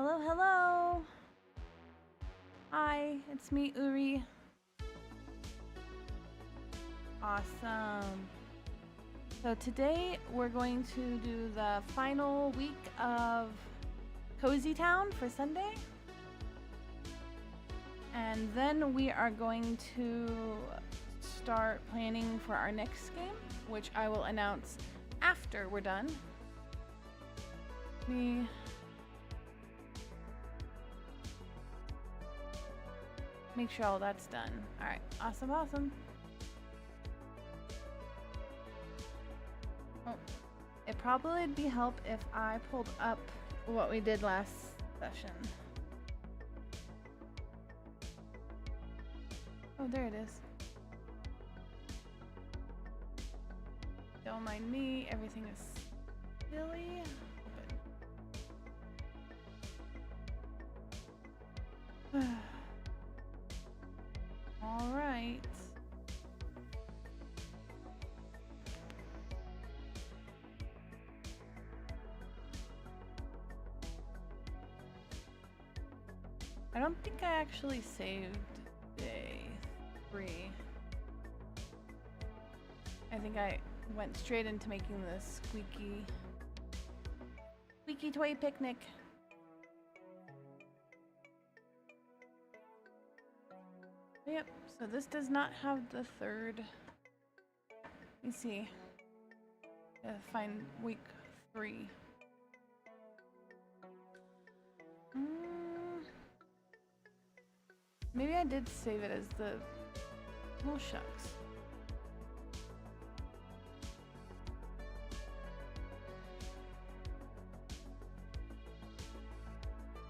Hello, hello. Hi, it's me, Uri. Awesome. So today we're going to do the final week of Cozy Town for Sunday. And then we are going to start planning for our next game, which I will announce after we're done. Make sure all that's done. All right, awesome, awesome. Oh, it probably would be help if I pulled up what we did last session. Oh, there it is. Don't mind me, everything is silly. Open. All right. I don't think I actually saved day 3. I think I went straight into making this squeaky toy picnic. Yep, so this does not have the third. Let me see. Find week 3. Maybe I did save it as the. Oh, shucks.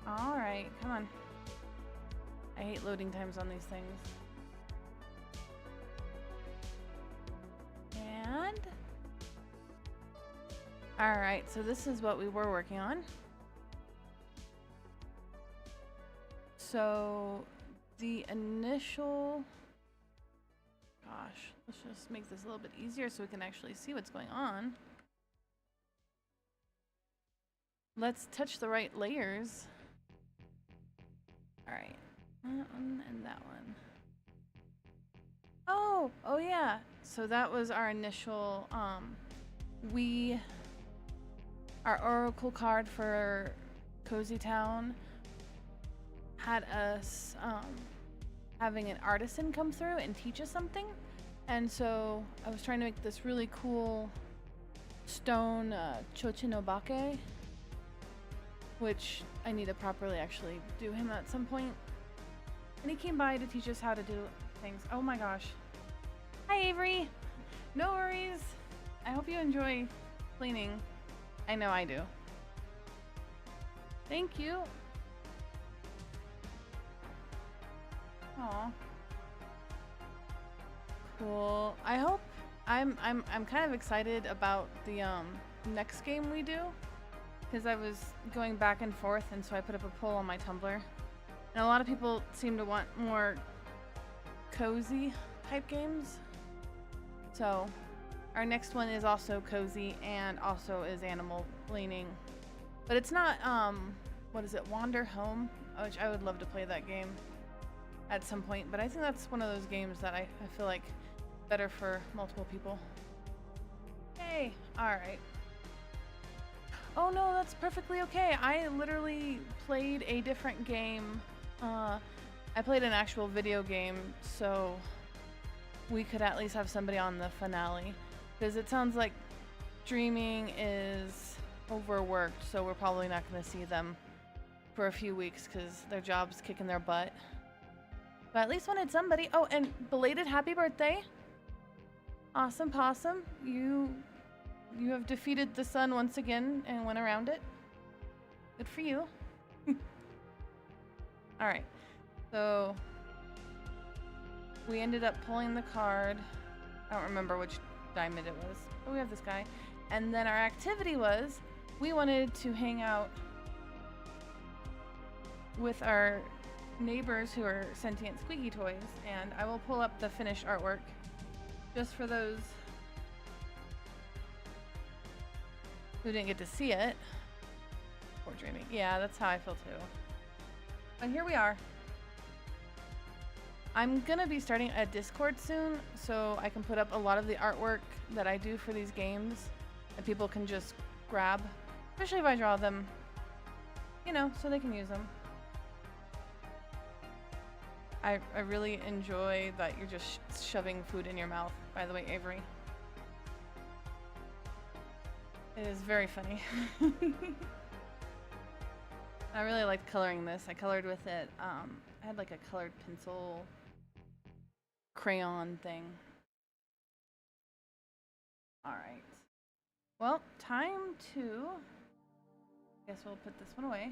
Alright, come on. I hate loading times on these things. And alright, so this is what we were working on. So the initial, gosh, let's just make this a little bit easier so we can actually see what's going on. Let's touch the right layers. Alright. That one and that one. Oh yeah. So that was our initial, our oracle card for Cozy Town had us, having an artisan come through and teach us something. And so I was trying to make this really cool stone, chochinobake, which I need to properly actually do him at some point. And he came by to teach us how to do things. Oh my gosh. Hi, Avery. No worries. I hope you enjoy cleaning. I know I do. Thank you. Aw. Cool. I hope I'm kind of excited about the next game we do, because I was going back and forth, and so I put up a poll on my Tumblr. And a lot of people seem to want more cozy type games. So our next one is also cozy and also is animal leaning. But it's not, what is it, Wander Home? Which I would love to play that game at some point. But I think that's one of those games that I feel like better for multiple people. Hey, alright. Oh no, that's perfectly okay. I literally played a different game. I played an actual video game, so we could at least have somebody on the finale. Because it sounds like streaming is overworked, so we're probably not going to see them for a few weeks because their job's kicking their butt. But at least wanted somebody. Oh, and belated happy birthday. Awesome Possum. You have defeated the sun once again and went around it. Good for you. Alright, so we ended up pulling the card. I don't remember which diamond it was, but we have this guy. And then our activity was, we wanted to hang out with our neighbors who are sentient squeaky toys. And I will pull up the finished artwork just for those who didn't get to see it. Portraiting. Yeah, that's how I feel too. But here we are. I'm gonna be starting a Discord soon, so I can put up a lot of the artwork that I do for these games that people can just grab, especially if I draw them, you know, so they can use them. I really enjoy that you're just shoving food in your mouth, by the way, Avery. It is very funny. I really liked coloring this. I colored with it. I had like a colored pencil crayon thing. Alright. Well, time to... I guess we'll put this one away.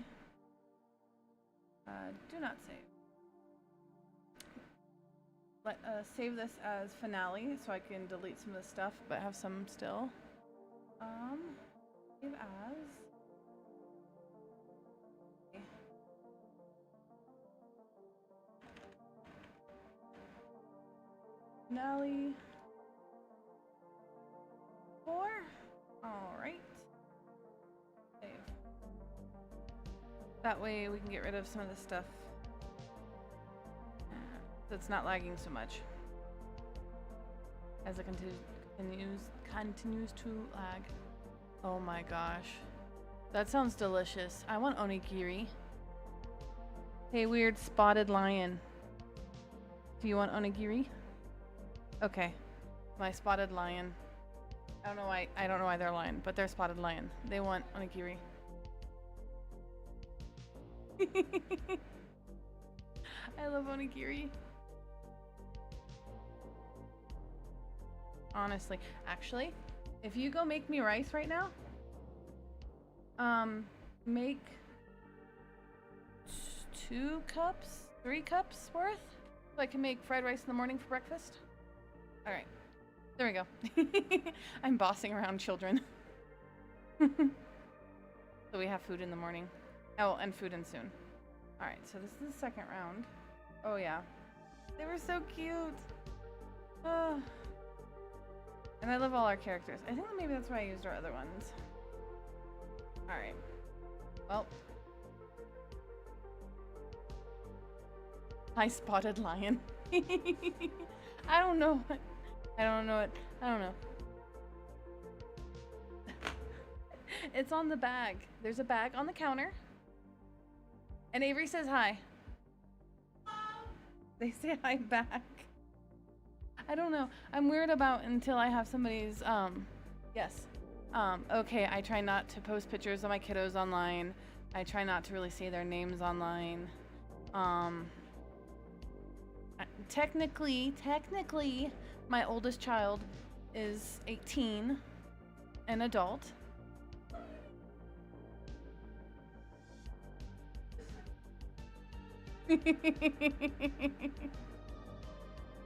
Do not save. Let save this as finale so I can delete some of the stuff, but have some still. Save as... Okay. Finale 4. Alright. Save. That way we can get rid of some of the stuff that's not lagging so much as it continues to lag. Oh my gosh. That sounds delicious. I want onigiri. Hey, weird spotted lion. Do you want onigiri? Okay. My spotted lion. I don't know why they're lion, but they're spotted lion. They want onigiri. I love onigiri. Honestly, actually, if you go make me rice right now, make 2 cups, 3 cups worth, so I can make fried rice in the morning for breakfast. All right, there we go. I'm bossing around children. So we have food in the morning. Oh, and food in soon. All right, so this is the second round. Oh yeah, they were so cute. And I love all our characters. I think maybe that's why I used our other ones. Alright. Well. Hi, spotted lion. I don't know. I don't know it. I don't know. It's on the bag. There's a bag on the counter. And Avery says hi. They say hi back. I don't know. I'm weird about until I have somebody's, yes. Okay, I try not to post pictures of my kiddos online. I try not to really say their names online. Technically, my oldest child is 18, an adult.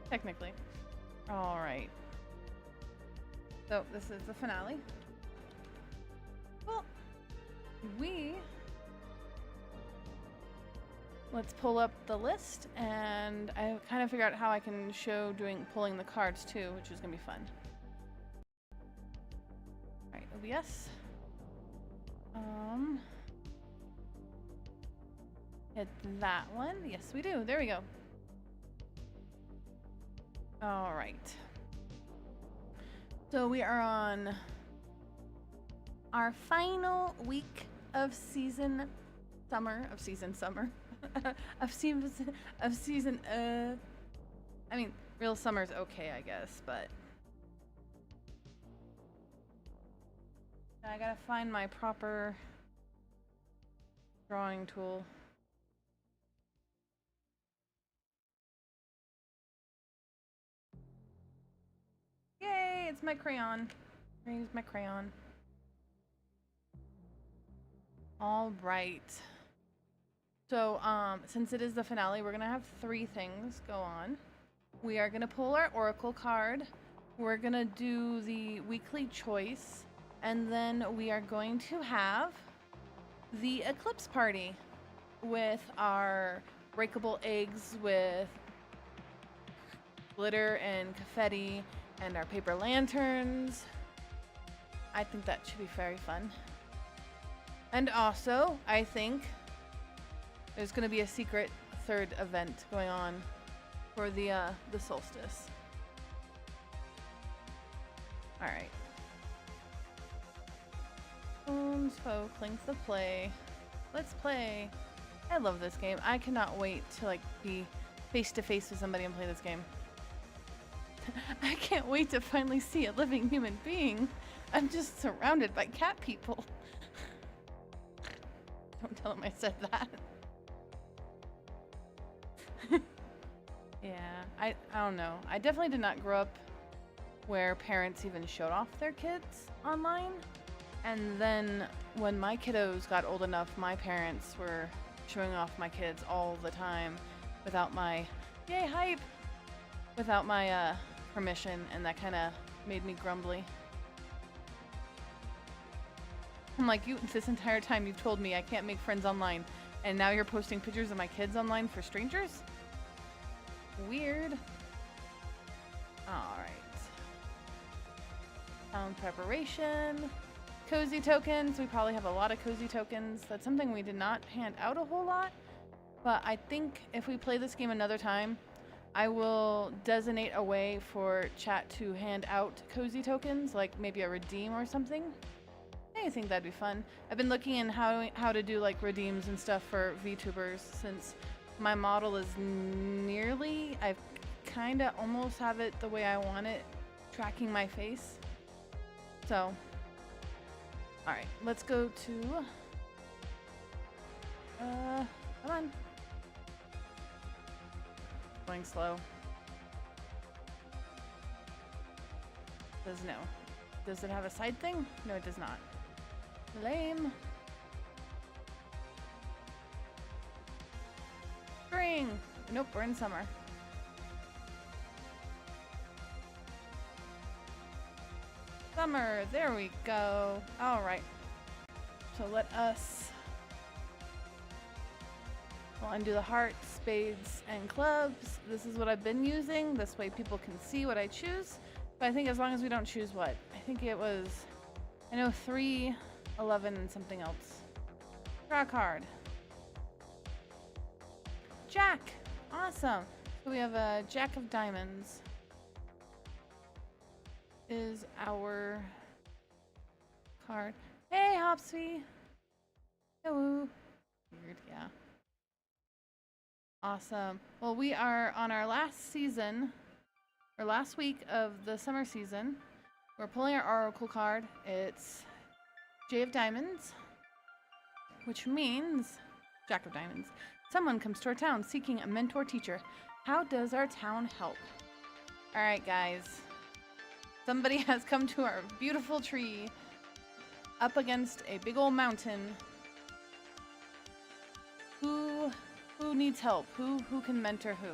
Technically. All right. So this is the finale. Well, let's pull up the list, and I kind of figured out how I can show pulling the cards too, which is gonna be fun. All right, OBS. Hit that one. Yes, we do. There we go. All right. So we are on our final week of season summer. I mean, real summer's okay, I guess, but I gotta find my proper drawing tool. Yay, it's my crayon. I'm gonna use my crayon. All right. So, since it is the finale, we're gonna have 3 things go on. We are gonna pull our Oracle card. We're gonna do the weekly choice. And then we are going to have the Eclipse Party with our breakable eggs with glitter and confetti and our paper lanterns. I think that should be very fun. And also, I think there's going to be a secret third event going on for the solstice. All right. So Clink the play. Let's play. I love this game. I cannot wait to like be face to face with somebody and play this game. I can't wait to finally see a living human being. I'm just surrounded by cat people. Don't tell him I said that. Yeah, I don't know. I definitely did not grow up where parents even showed off their kids online. And then when my kiddos got old enough, my parents were showing off my kids all the time without my, yay, hype, without my permission, and that kind of made me grumbly. I'm like, you, this entire time you've told me I can't make friends online, and now you're posting pictures of my kids online for strangers? Weird. Alright. Town preparation. Cozy tokens. We probably have a lot of cozy tokens. That's something we did not hand out a whole lot. But I think if we play this game another time, I will designate a way for chat to hand out cozy tokens, like maybe a redeem or something. I think that'd be fun. I've been looking in how to do like redeems and stuff for VTubers since my model is nearly, I kind of almost have it the way I want it, tracking my face. So, all right, let's go to, come on. Going slow. Does no. Does it have a side thing? No, it does not. Lame. Spring. Nope, we're in summer. Summer, there we go. All right. So let us, we'll undo the hearts, spades, and clubs. This is what I've been using. This way people can see what I choose. But I think as long as we don't choose what? I think it was, I know 3, 11, and something else. Draw a card. Jack. Awesome. So we have a Jack of Diamonds. Is our card. Hey, Hopsy. Hello. Weird, yeah. Awesome. Well, we are on our last season, or last week of the summer season. We're pulling our Oracle card. It's J of Diamonds, which means Jack of Diamonds. Someone comes to our town seeking a mentor teacher. How does our town help? All right, guys. Somebody has come to our beautiful tree up against a big old mountain. Who needs help? Who can mentor who?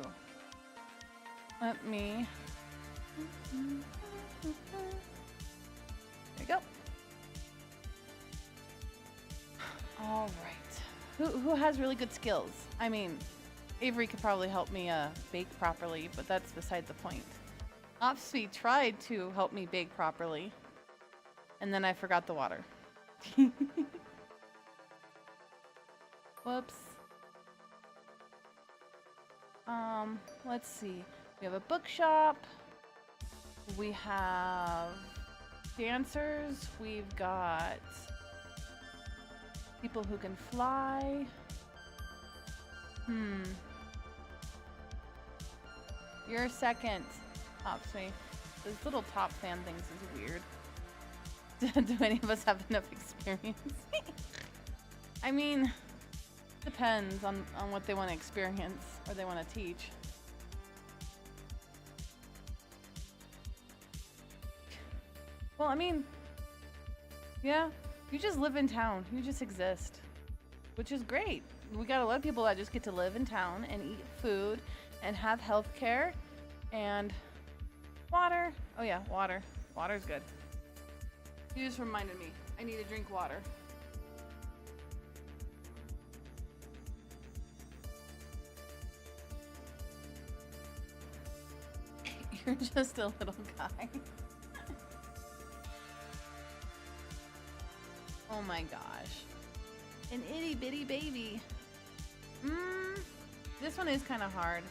Let me. There we go. All right. Who has really good skills? I mean, Avery could probably help me bake properly, but that's beside the point. Opsy tried to help me bake properly, and then I forgot the water. Whoops. Let's see. We have a bookshop. We have dancers. We've got people who can fly. You're second. Opsy. Those little top fan things is weird. Do any of us have enough experience? I mean, depends on what they want to experience or they want to teach. Well, I mean, yeah, you just live in town. You just exist, which is great. We got a lot of people that just get to live in town and eat food and have health care and water. Oh yeah, water. Water's good. You just reminded me. I need to drink water. You're just a little guy. Oh my gosh. An itty bitty baby. This one is kind of hard.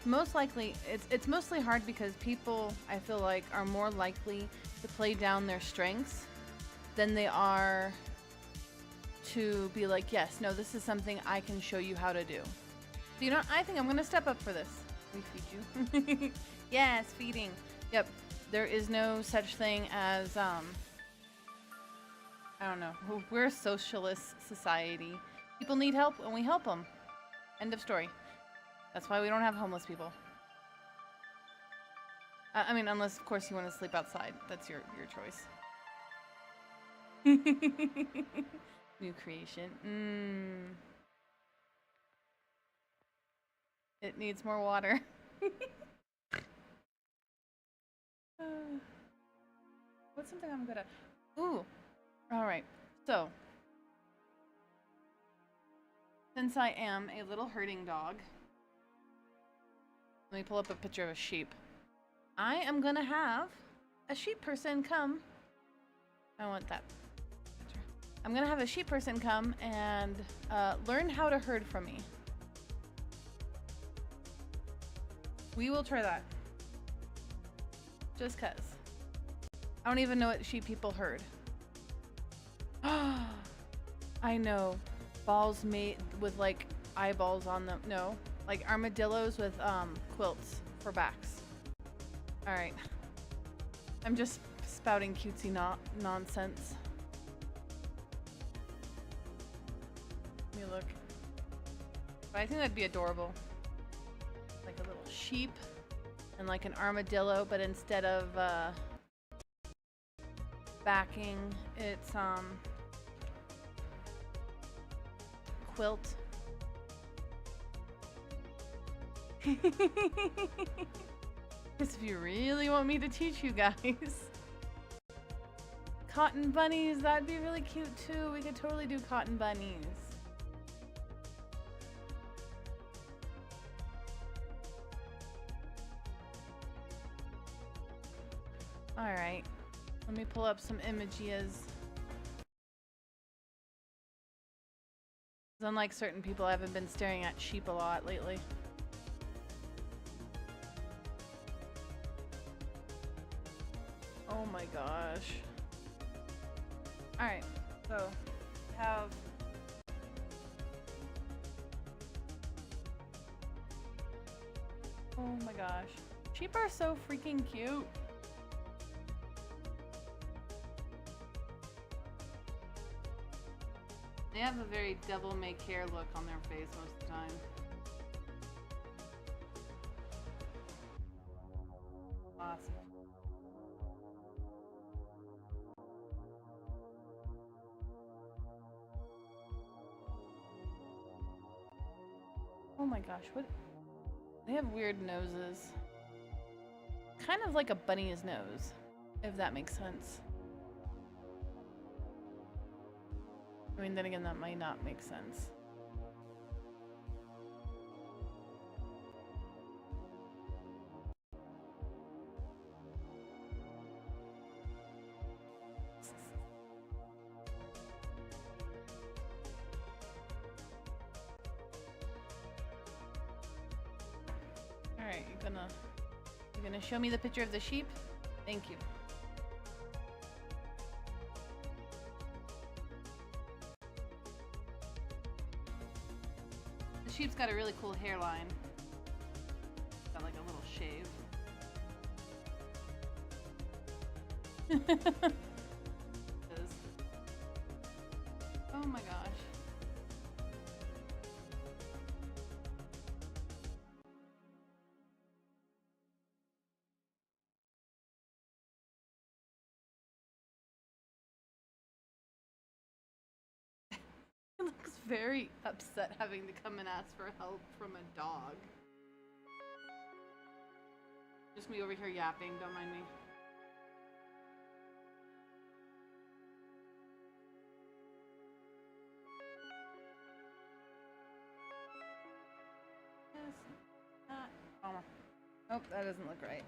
Most likely, it's mostly hard because people, I feel like, are more likely to play down their strengths than they are to be like, yes, no, this is something I can show you how to do. So, you know, I think I'm gonna step up for this. We feed you. Yes, feeding. Yep. There is no such thing as, I don't know. We're a socialist society. People need help and we help them. End of story. That's why we don't have homeless people. I mean, unless, of course, you want to sleep outside. That's your choice. New creation. It needs more water. What's something I'm good at? Ooh. Alright. So. Since I am a little herding dog. Let me pull up a picture of a sheep. I am gonna have a sheep person come. I want that picture. I'm gonna have a sheep person come and learn how to herd from me. We will try that. Just cuz. I don't even know what sheep people herd. I know. Balls made with like eyeballs on them. No. Like armadillos with quilts for backs. Alright. I'm just spouting cutesy nonsense. Let me look. But I think that'd be adorable. Like a little sheep and like an armadillo, but instead of backing, it's quilt. Because if you really want me to teach you guys. Cotton bunnies, that'd be really cute too. We could totally do cotton bunnies. Alright. Let me pull up some images. Unlike certain people, I haven't been staring at sheep a lot lately. Oh my gosh. Alright, so have oh my gosh. Sheep are so freaking cute. They have a very devil-may-care look on their face most of the time. Awesome. Oh my gosh, what? They have weird noses. Kind of like a bunny's nose, if that makes sense. I mean, then again, that might not make sense. Alright, you're gonna show me the picture of the sheep? Thank you. The sheep's got a really cool hairline. Got like a little shave. Oh my gosh. He looks very upset having to come and ask for help from a dog. Just me over here yapping, don't mind me. Oh, that doesn't look right.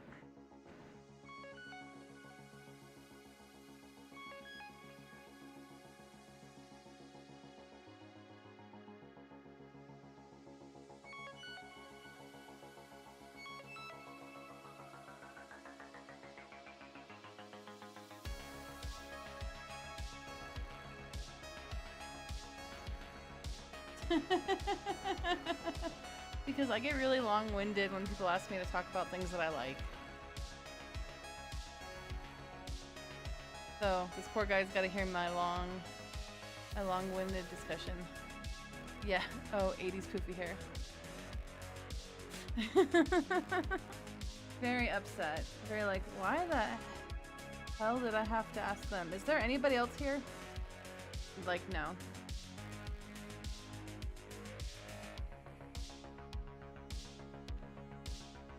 Because I get really long-winded when people ask me to talk about things that I like. So this poor guy's got to hear my long-winded discussion. Yeah. Oh, 80s poofy hair. Very upset. Very like, why the hell did I have to ask them? Is there anybody else here? Like, no.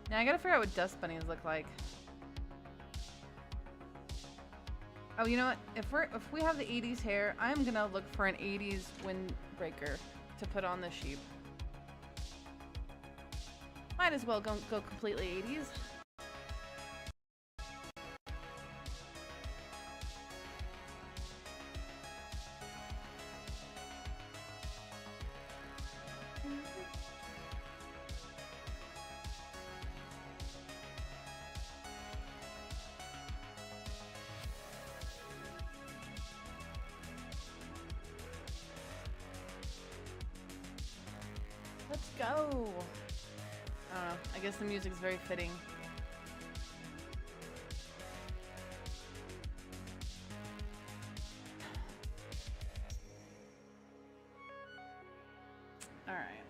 Now I gotta figure out what dust bunnies look like. Oh, you know what? If we have the 80s hair, I'm gonna look for an 80s windbreaker to put on the sheep. Might as well go completely 80s. Let's go. I don't know. I guess the music's very fitting. All right.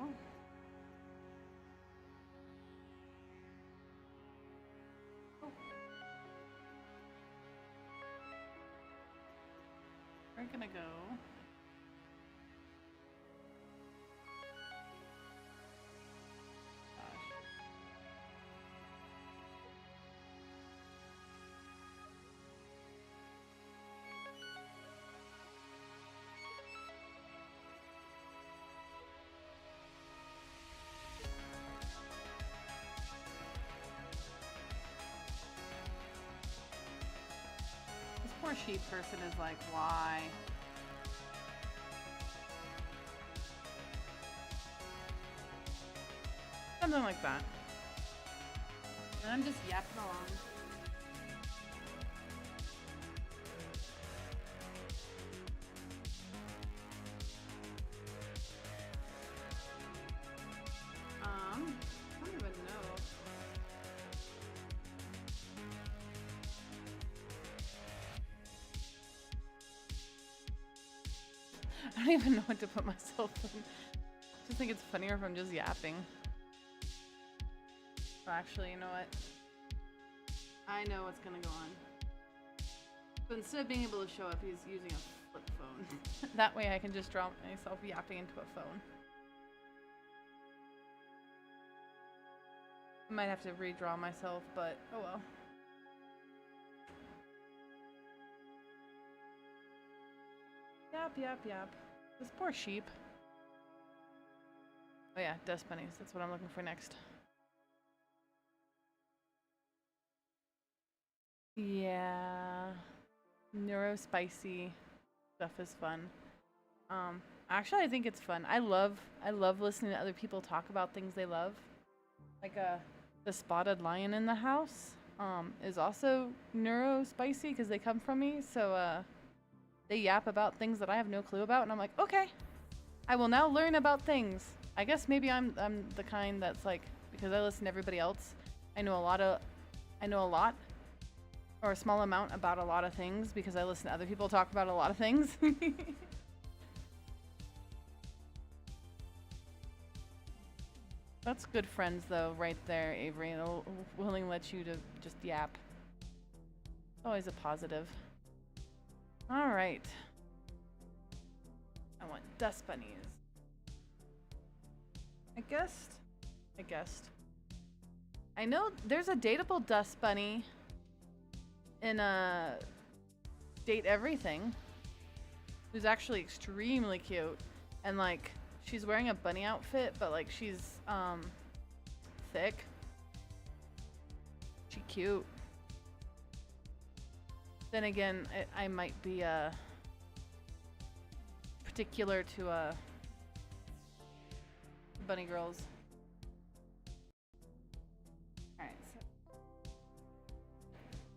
Oh. Oh. We're gonna go. Poor sheep person is like, why? Something like that. And I'm just yapping along. I don't even know. I don't even know what to put myself in. I just think it's funnier if I'm just yapping. Well, actually, you know what? I know what's gonna go on. But instead of being able to show up, he's using a flip phone. That way I can just draw myself yapping into a phone. I might have to redraw myself, but oh well. Yap, yap, yap. This poor sheep. Oh yeah, dust bunnies. That's what I'm looking for next. Yeah. Neurospicy stuff is fun. Actually I think it's fun. I love listening to other people talk about things they love. Like the spotted lion in the house is also neurospicy because they come from me, so they yap about things that I have no clue about, and I'm like, okay, I will now learn about things. I guess maybe I'm the kind that's like, because I listen to everybody else, I know a lot or a small amount about a lot of things because I listen to other people talk about a lot of things. That's good friends though, right there, Avery. It'll willing let you to just yap. Always a positive. All right. I want dust bunnies. I guessed. I know there's a dateable dust bunny in Date Everything who's actually extremely cute, and like she's wearing a bunny outfit, but like she's thick. She cute. Then again, I might be particular to bunny girls. Alright, so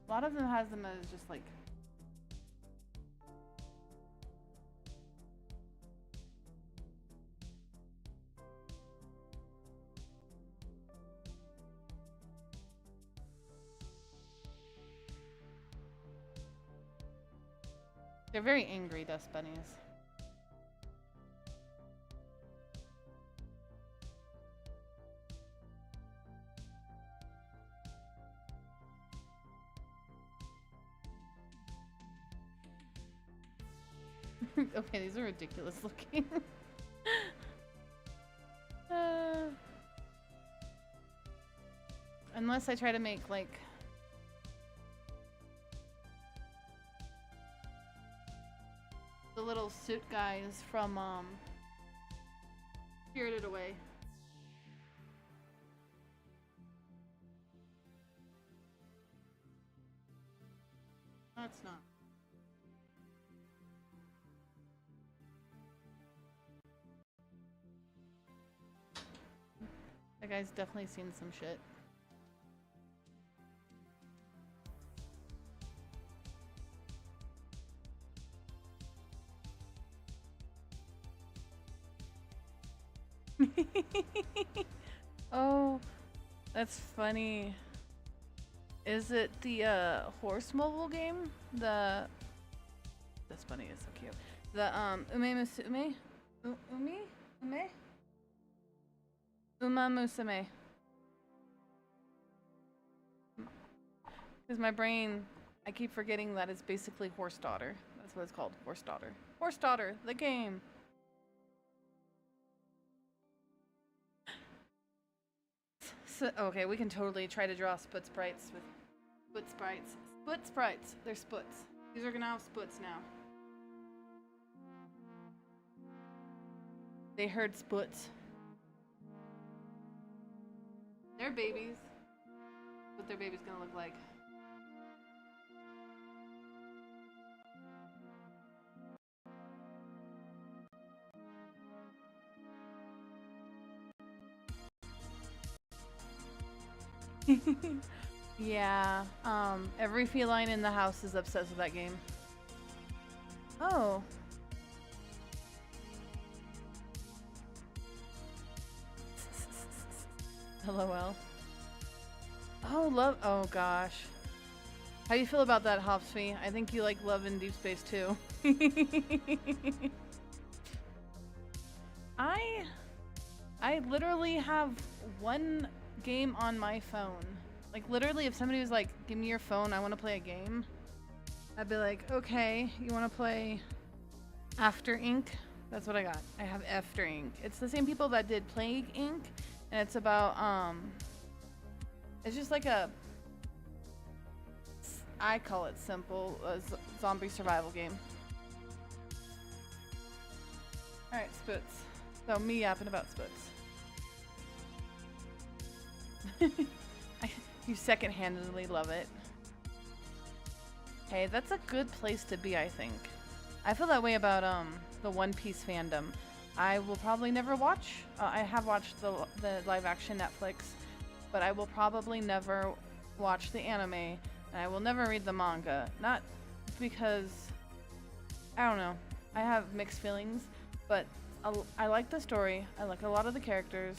a lot of them has them as just like They're very angry dust bunnies. Okay, these are ridiculous looking. Unless I try to make like the little suit guys from Spirited Away. That's not. That guy's definitely seen some shit. Oh, that's funny. Is it the horse mobile game? That's funny, it's so cute. The Ume Musume? Ume? Uma Musume. Because my brain, I keep forgetting that it's basically Horse Daughter. That's what it's called, Horse Daughter. Horse Daughter, the game. So, okay, we can totally try to draw split sprites with split sprites. Split sprites. They're splits. These are gonna have splits now. They heard splits. They're babies. What their baby's gonna look like. Yeah, every feline in the house is obsessed with that game. Oh. LOL. Oh, love. Oh, gosh. How do you feel about that, Hopsby? I think you like Love in Deep Space too. I literally have one game on my phone. Like, literally, if somebody was like, give me your phone, I want to play a game, I'd be like, okay, you want to play After Inc? That's what I got. I have After Inc. It's the same people that did Plague Inc. And it's about, it's just like a, I call it simple, zombie survival game. Alright, Spoots. So, me yapping about Spoots. You second-handedly love it. Hey, that's a good place to be, I think. I feel that way about the One Piece fandom. I will probably never watch. I have watched the live-action Netflix, but I will probably never watch the anime, and I will never read the manga. Not because I don't know. I have mixed feelings, but I like the story. I like a lot of the characters.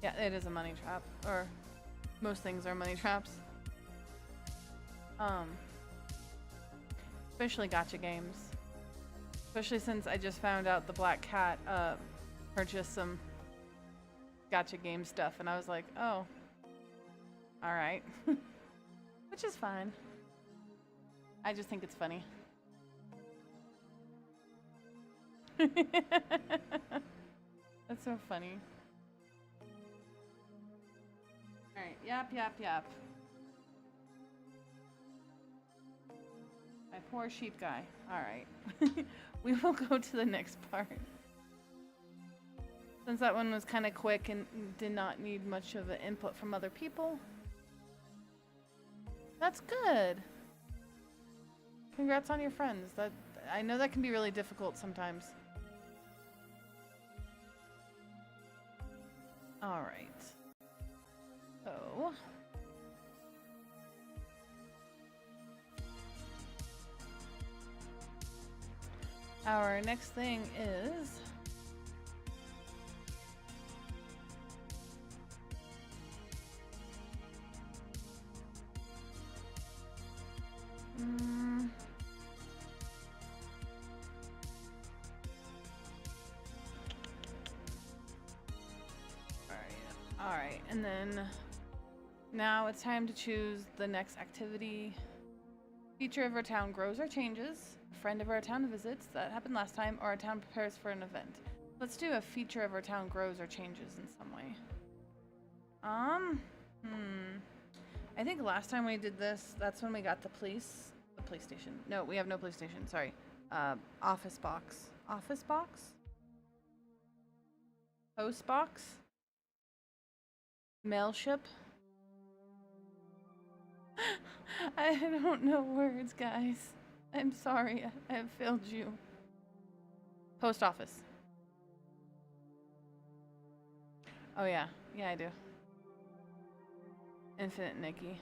Yeah, it is a money trap, or most things are money traps. Especially gacha games. Especially since I just found out the Black Cat purchased some gacha game stuff, and I was like, oh, alright. Which is fine. I just think it's funny. That's so funny. Alright, yap, yap, yap. My poor sheep guy. Alright. We will go to the next part. Since that one was kind of quick and did not need much of an input from other people. That's good. Congrats on your friends. That I know that can be really difficult sometimes. Alright. So our next thing is and then now it's time to choose the next activity. Feature of our town grows or changes. A friend of our town visits. That happened last time. Or our town prepares for an event. Let's do a feature of our town grows or changes in some way. I think last time we did this, that's when we got the police station. No, we have no police station. Sorry. Office box. Office box? Post box? Mail ship? I don't know words, guys. I'm sorry. I have failed you. Post office. Oh yeah. Yeah, I do. Infinite Nikki.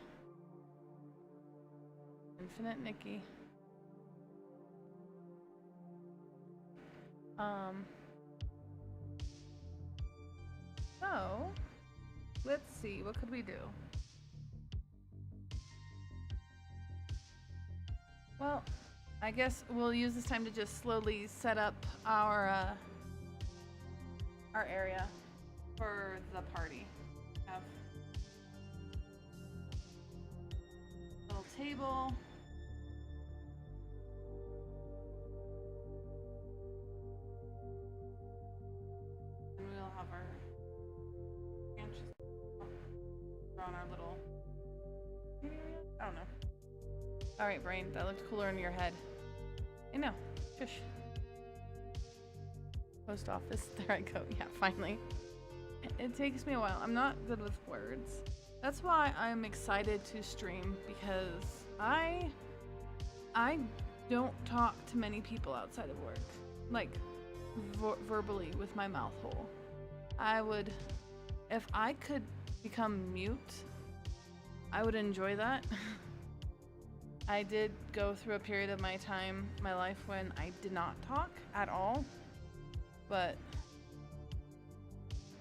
Infinite Nikki. So, let's see. What could we do? Well, I guess we'll use this time to just slowly set up our area for the party. Have a little table. And we'll have our branches on our little area. I don't know. Alright, brain, that looked cooler in your head. I know. Shush. Post office. There I go. Yeah, finally. It takes me a while. I'm not good with words. That's why I'm excited to stream, because I don't talk to many people outside of work. Like, verbally with my mouth whole. If I could become mute, I would enjoy that. I did go through a period of my life when I did not talk at all, but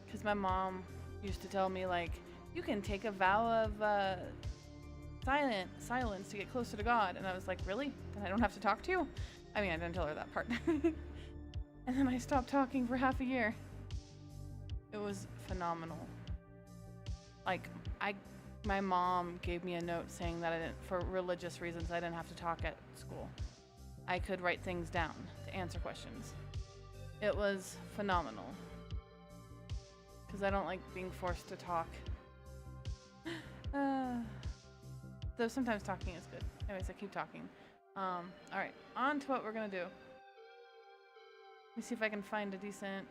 because my mom used to tell me, like, you can take a vow of silence to get closer to God, and I was like, really? Then I don't have to talk to you? I mean, I didn't tell her that part. And then I stopped talking for half a year. It was phenomenal. Like, my mom gave me a note saying that for religious reasons, I didn't have to talk at school. I could write things down to answer questions. It was phenomenal. Because I don't like being forced to talk. Though sometimes talking is good. Anyways, I keep talking. Alright, on to what we're gonna do. Let me see if I can find a decent...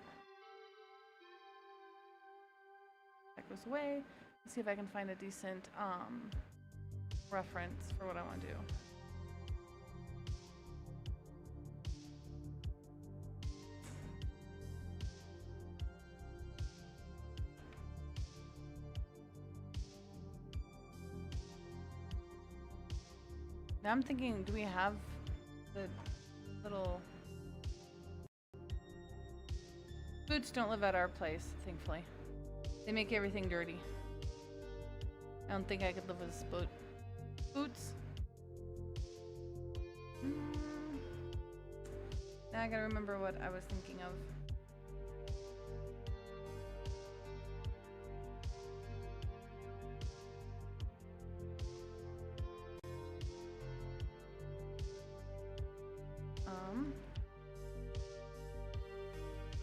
That goes away. See if I can find a decent reference for what I want to do. Now I'm thinking, do we have the little... Boots don't live at our place, thankfully. They make everything dirty. I don't think I could live with boots. Now I gotta remember what I was thinking of.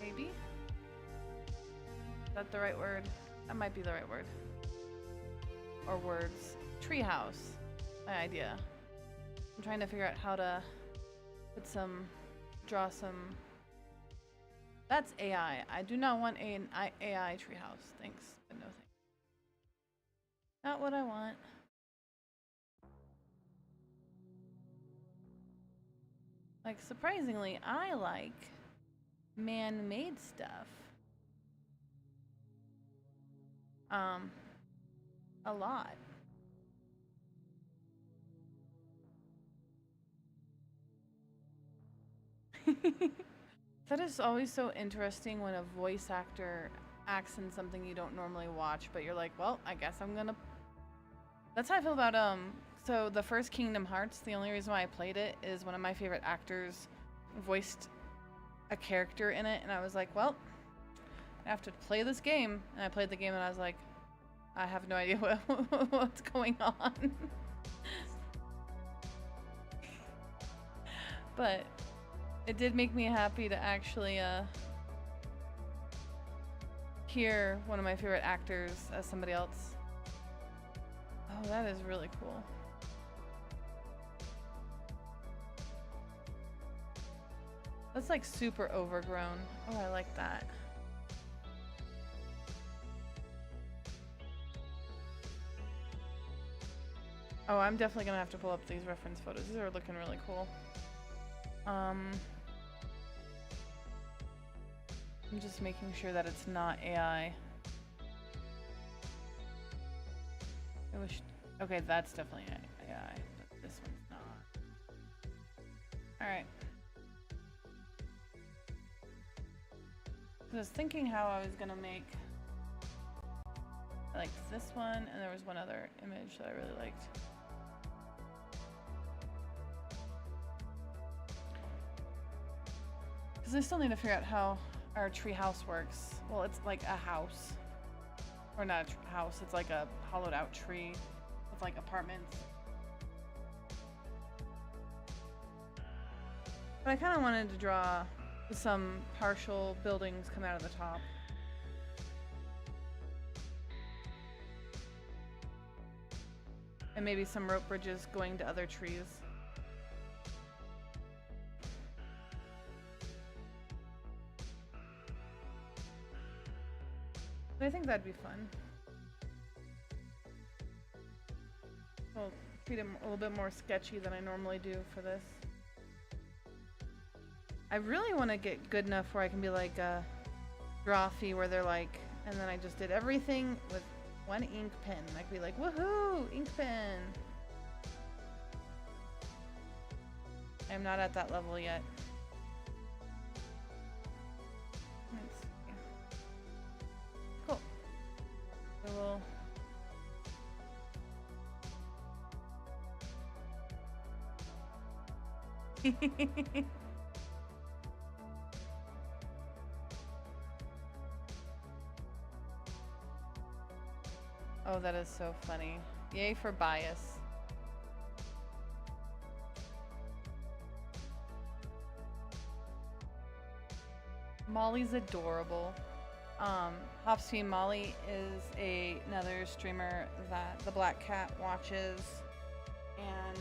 Maybe? Is that the right word? That might be the right word. Or words. Treehouse. My idea. I'm trying to figure out how to draw some... That's AI. I do not want an AI treehouse. Thanks, but no thanks. Not what I want. Like, surprisingly, I like man-made stuff. A lot. That is always so interesting when a voice actor acts in something you don't normally watch, but you're like, well, I guess I'm gonna... That's how I feel about, so the first Kingdom Hearts, the only reason why I played it is one of my favorite actors voiced a character in it, and I was like, well, I have to play this game. And I played the game and I was like, I have no idea what's going on. But it did make me happy to actually hear one of my favorite actors as somebody else. Oh, that is really cool. That's like super overgrown. Oh, I like that. Oh, I'm definitely gonna have to pull up these reference photos. These are looking really cool. I'm just making sure that it's not AI. I wish. Okay, that's definitely AI, but this one's not. Alright. I was thinking how I was gonna make. I liked this one, and there was one other image that I really liked. Because I still need to figure out how our tree house works. Well, it's like a house. Or not a house, it's like a hollowed out tree with like apartments. But I kind of wanted to draw some partial buildings come out of the top. And maybe some rope bridges going to other trees. But I think that'd be fun. We'll treat it a little bit more sketchy than I normally do for this. I really want to get good enough where I can be like a Drawfee where they're like, and then I just did everything with one ink pen. I could be like, woohoo, ink pen. I'm not at that level yet. Let's see. Cool. So we'll Oh, that is so funny. Yay for bias. Molly's adorable. Hops Team Molly is another streamer that the Black Cat watches and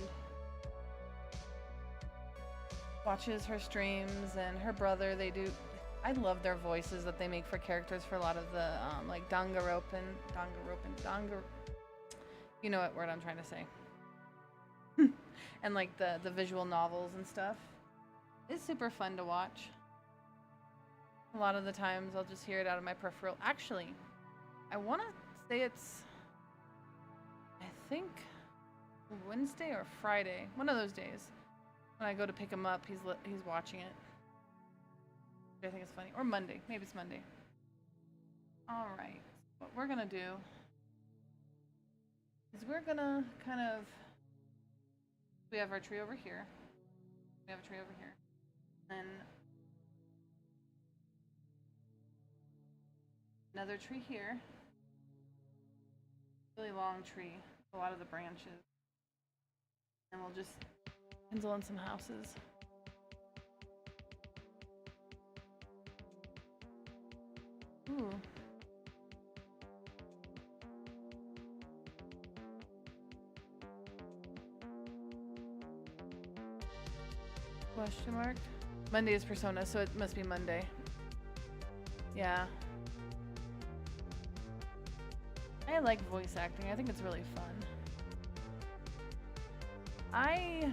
watches her streams, and her brother, they do. I love their voices that they make for characters for a lot of the like Danganronpa, you know what word I'm trying to say. And like the visual novels and stuff. It's super fun to watch. A lot of the times I'll just hear it out of my peripheral. Actually, I want to say it's, I think, Wednesday or Friday, one of those days. When I go to pick him up, he's watching it. I think it's funny. Or Monday. Maybe it's Monday. Alright. What we're gonna do is we're gonna kind of... We have our tree over here. We have a tree over here. And another tree here. Really long tree. A lot of the branches. And we'll just pencil in some houses. Ooh. Question mark? Monday is Persona, so it must be Monday. Yeah. I like voice acting. I think it's really fun. I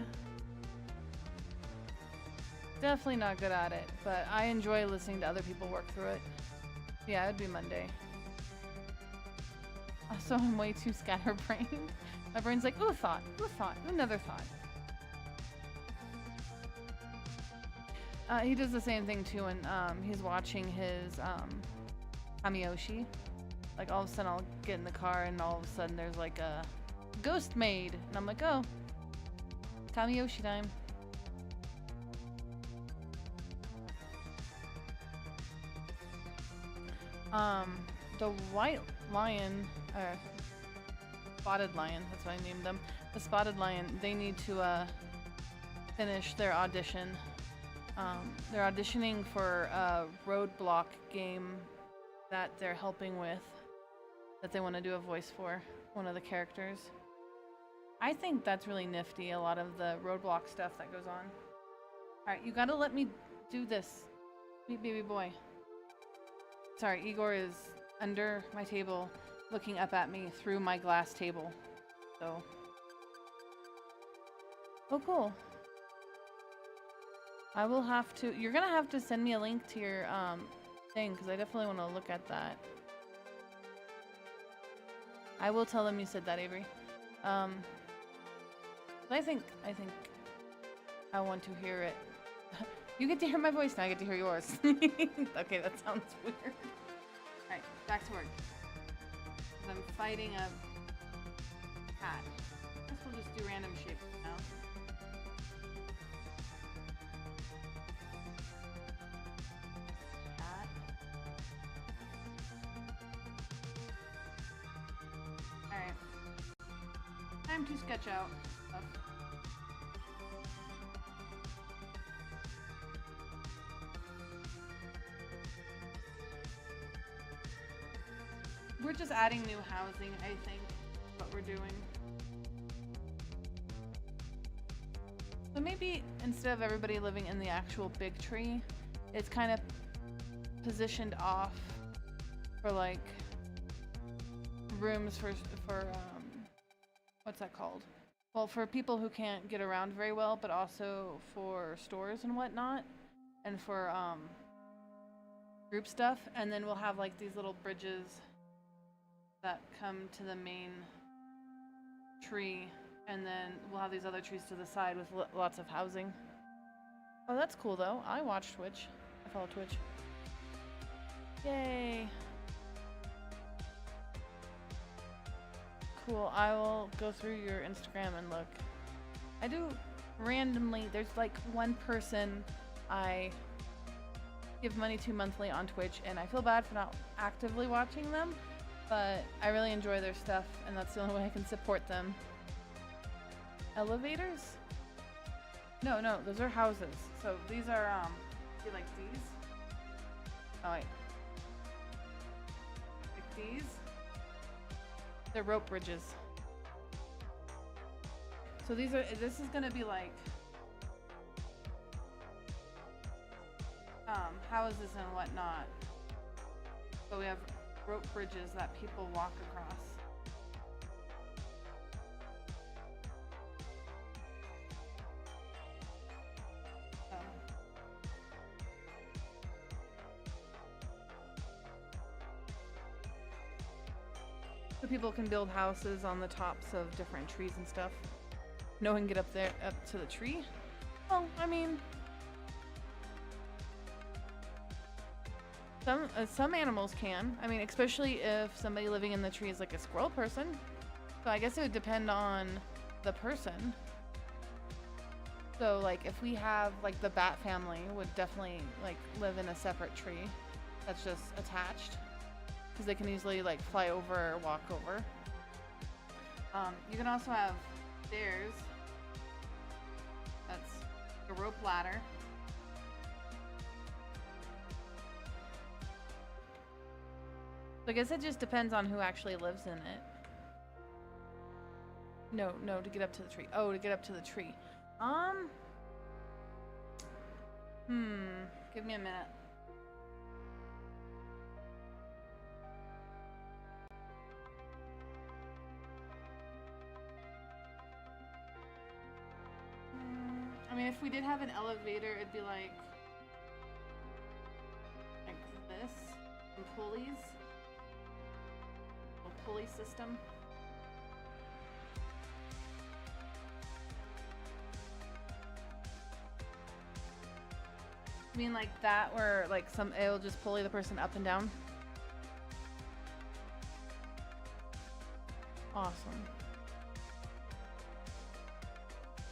definitely not good at it, but I enjoy listening to other people work through it. Yeah, it'd be Monday. Also, I'm way too scatterbrained. My brain's like, ooh, thought, another thought. He does the same thing too when he's watching his Kamiyoshi. Like all of a sudden I'll get in the car and all of a sudden there's like a ghost maid. And I'm like, oh, Kamiyoshi time. The white lion, spotted lion, that's what I named them. The spotted lion, they need to finish their audition. They're auditioning for a roadblock game that they're helping with, that they want to do a voice for, one of the characters. I think that's really nifty, a lot of the roadblock stuff that goes on. Alright, you gotta let me do this. Sweet baby boy. Sorry, Igor is under my table looking up at me through my glass table. So. Oh, cool. I will have to. You're gonna have to send me a link to your thing, because I definitely want to look at that. I will tell them you said that, Avery. I think I want to hear it. You get to hear my voice now. I get to hear yours. Okay, that sounds weird. All right, back to work. I'm fighting a cat. I guess we'll just do random shapes now. Cat. All right. Time to sketch out stuff. We're just adding new housing, I think, what we're doing. So maybe instead of everybody living in the actual big tree, it's kind of positioned off for like rooms for what's that called? Well, for people who can't get around very well, but also for stores and whatnot, and for group stuff. And then we'll have like these little bridges that come to the main tree, and then we'll have these other trees to the side with lots of housing. Oh, that's cool though. I watch Twitch. I follow Twitch. Yay. Cool. I will go through your Instagram and look. I do randomly, there's like one person I give money to monthly on Twitch, and I feel bad for not actively watching them. But I really enjoy their stuff, and that's the only way I can support them. Elevators? No, those are houses. So these are, see like these? Oh wait. Like these? They're rope bridges. So this is gonna be like, houses and whatnot. But we have rope bridges that people walk across. So people can build houses on the tops of different trees and stuff. No one can get up there, up to the tree. Well, I mean, some animals can. I mean, especially if somebody living in the tree is like a squirrel person. So I guess it would depend on the person. So like if we have like the bat family would definitely like live in a separate tree that's just attached, because they can easily like fly over or walk over. You can also have stairs. That's a rope ladder. So I guess it just depends on who actually lives in it. No, to get up to the tree. Oh, to get up to the tree. Give me a minute. I mean, if we did have an elevator, it'd be like this, and pulleys. Pulley system. You mean like that, where like it'll just pulley the person up and down? Awesome.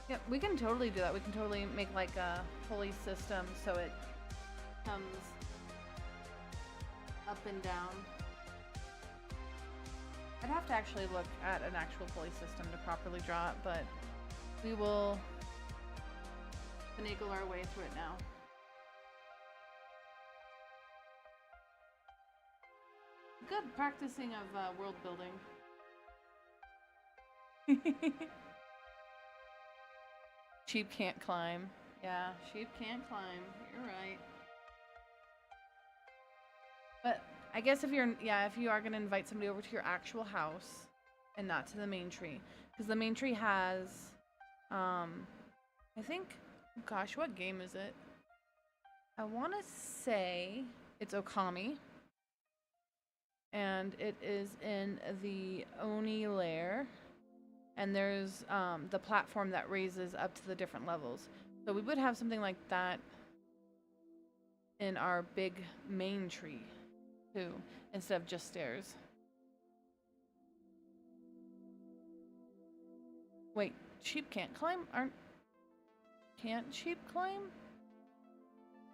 Yep, we can totally do that. We can totally make like a pulley system so it comes up and down. I'd have to actually look at an actual pulley system to properly draw it, but we will finagle our way through it now. Good practicing of world building. Sheep can't climb. Yeah, sheep can't climb. You're right. But I guess if you are gonna invite somebody over to your actual house and not to the main tree, because the main tree has, I think, gosh, what game is it? I want to say it's Okami, and it is in the Oni lair, and there's the platform that raises up to the different levels. So we would have something like that in our big main tree too, instead of just stairs. Wait, sheep can't climb? Can't sheep climb?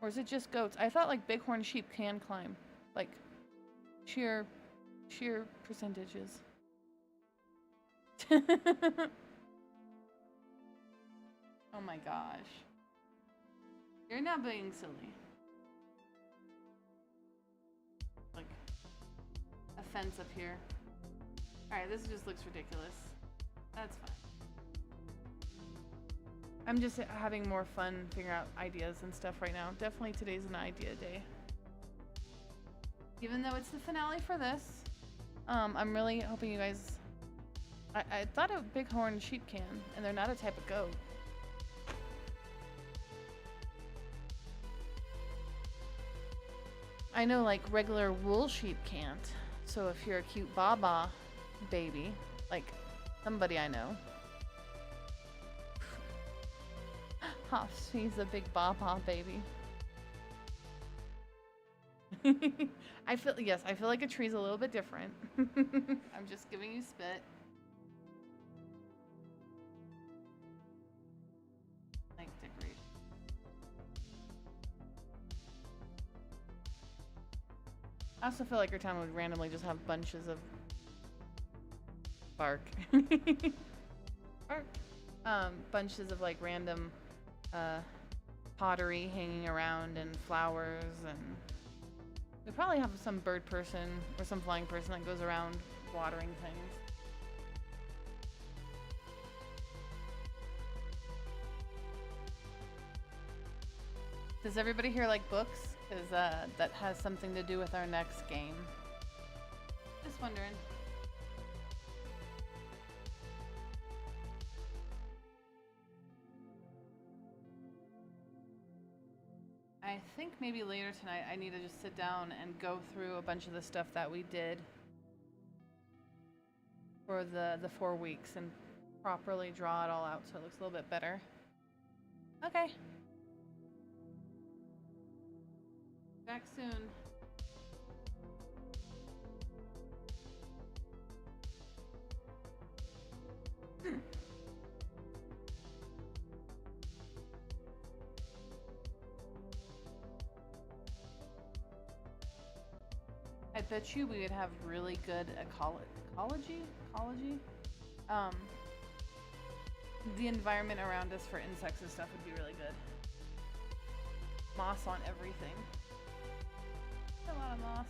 Or is it just goats? I thought like bighorn sheep can climb. Like sheer percentages. Oh my gosh. You're not being silly. Like a fence up here. Alright, this just looks ridiculous. That's fine. I'm just having more fun figuring out ideas and stuff right now. Definitely today's an idea day. Even though it's the finale for this, I'm really hoping you guys... I thought a bighorn sheep can, and they're not a type of goat. I know like regular wool sheep can't. So if you're a cute baba baby, like somebody I know, she's a big baba baby. I feel like a tree's a little bit different. I'm just giving you spit. Like decoration. I also feel like your town would randomly just have bunches of bark. Bunches of like random pottery hanging around and flowers, and we probably have some bird person or some flying person that goes around watering things. Does everybody here like books? Because that has something to do with our next game. Just wondering. I think maybe later tonight I need to just sit down and go through a bunch of the stuff that we did for the 4 weeks and properly draw it all out so it looks a little bit better. Okay. Back soon. I bet you we would have really good ecology. The environment around us for insects and stuff would be really good. Moss on everything. A lot of moss.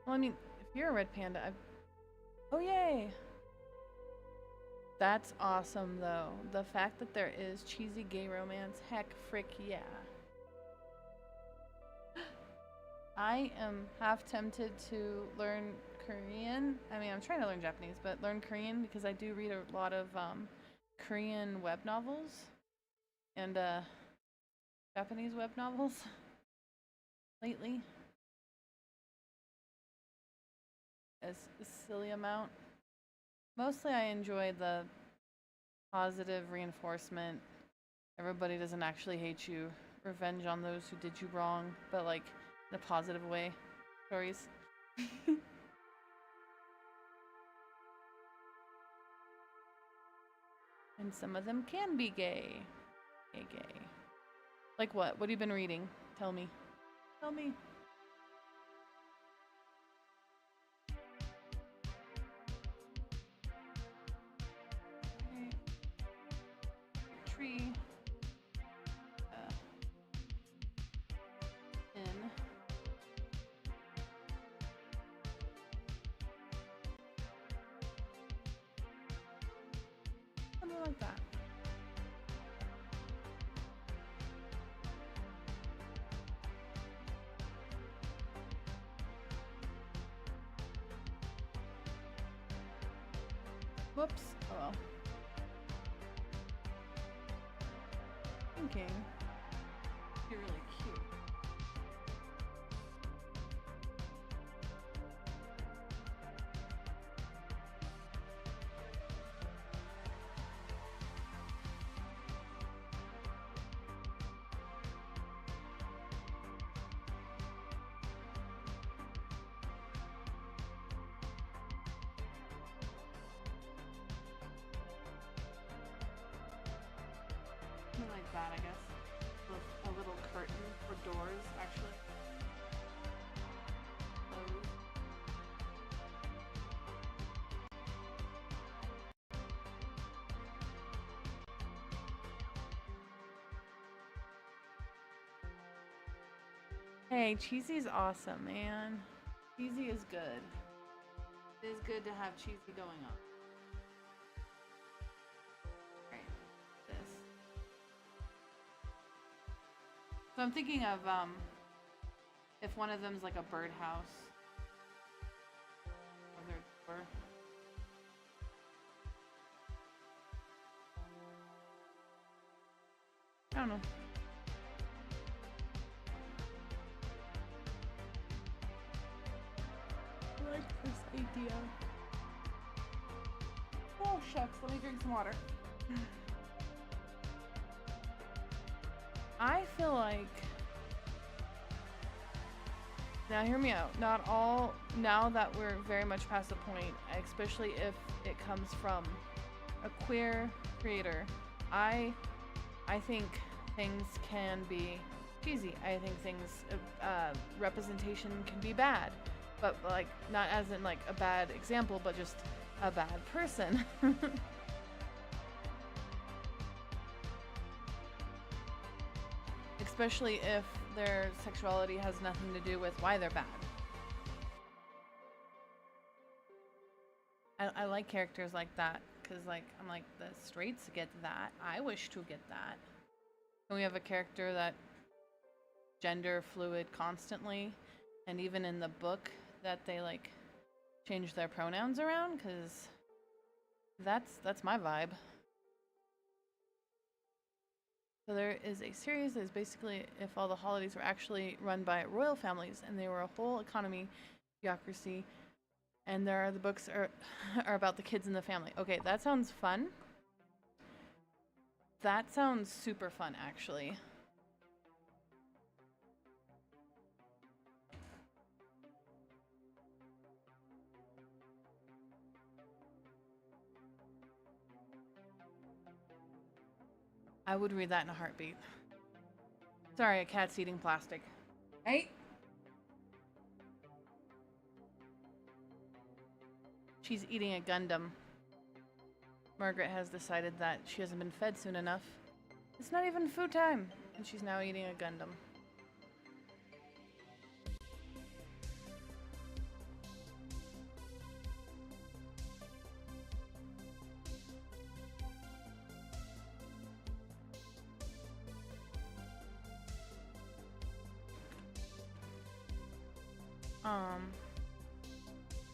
Well, I mean, if you're a red panda, oh yay! That's awesome though. The fact that there is cheesy gay romance, heck frick yeah. I am half tempted to learn Korean. I mean, I'm trying to learn Japanese, but learn Korean because I do read a lot of Korean web novels and Japanese web novels lately. A silly amount. Mostly I enjoy the positive reinforcement. Everybody doesn't actually hate you. Revenge on those who did you wrong, but like in a positive way. Stories. And some of them can be gay. Gay. Like what? What have you been reading? Tell me. Tell me. Okay. Tree. In. Something like that. Whoops. Oh well. Thinking. You're really cute. Something like that, I guess. With a little curtain for doors, actually. Closed. Hey, cheesy's awesome, man. Cheesy is good. It is good to have cheesy going on. Right. This. So I'm thinking of if one of them's like a birdhouse. Or their door. I don't know. I like this idea. Oh shucks, let me drink some water. I feel like, now hear me out, not all, now that we're very much past the point, especially if it comes from a queer creator, I think things can be cheesy. I think things, representation can be bad, but like, not as in like a bad example, but just a bad person. Especially if their sexuality has nothing to do with why they're bad. I like characters like that, because like, I'm like, the straights get that. I wish to get that. And we have a character that gender fluid constantly, and even in the book that they like change their pronouns around, because that's my vibe. So there is a series that is basically if all the holidays were actually run by royal families and they were a whole economy, theocracy, and there are the books are about the kids in the family. Okay, that sounds fun. That sounds super fun, actually. I would read that in a heartbeat. Sorry, a cat's eating plastic. Hey! She's eating a Gundam. Margaret has decided that she hasn't been fed soon enough. It's not even food time, and she's now eating a Gundam.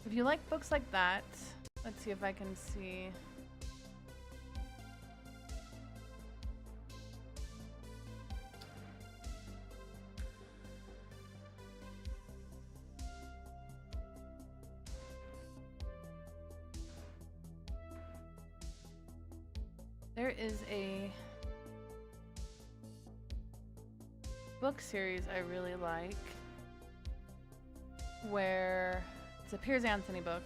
If you like books like that, let's see if I can see. There is a book series I really like where it's a Piers Anthony book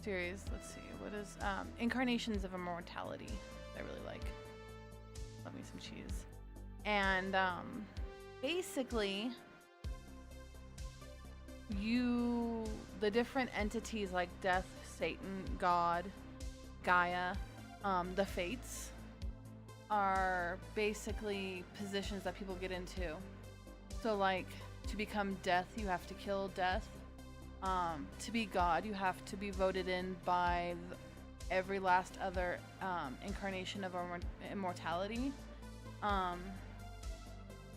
series. Let's see, What is Incarnations of Immortality? I really like. Love me some cheese. And basically, the different entities like Death, Satan, God, Gaia, the Fates are basically positions that people get into. So like, to become Death, you have to kill Death. To be God, you have to be voted in by every last other incarnation of immortality.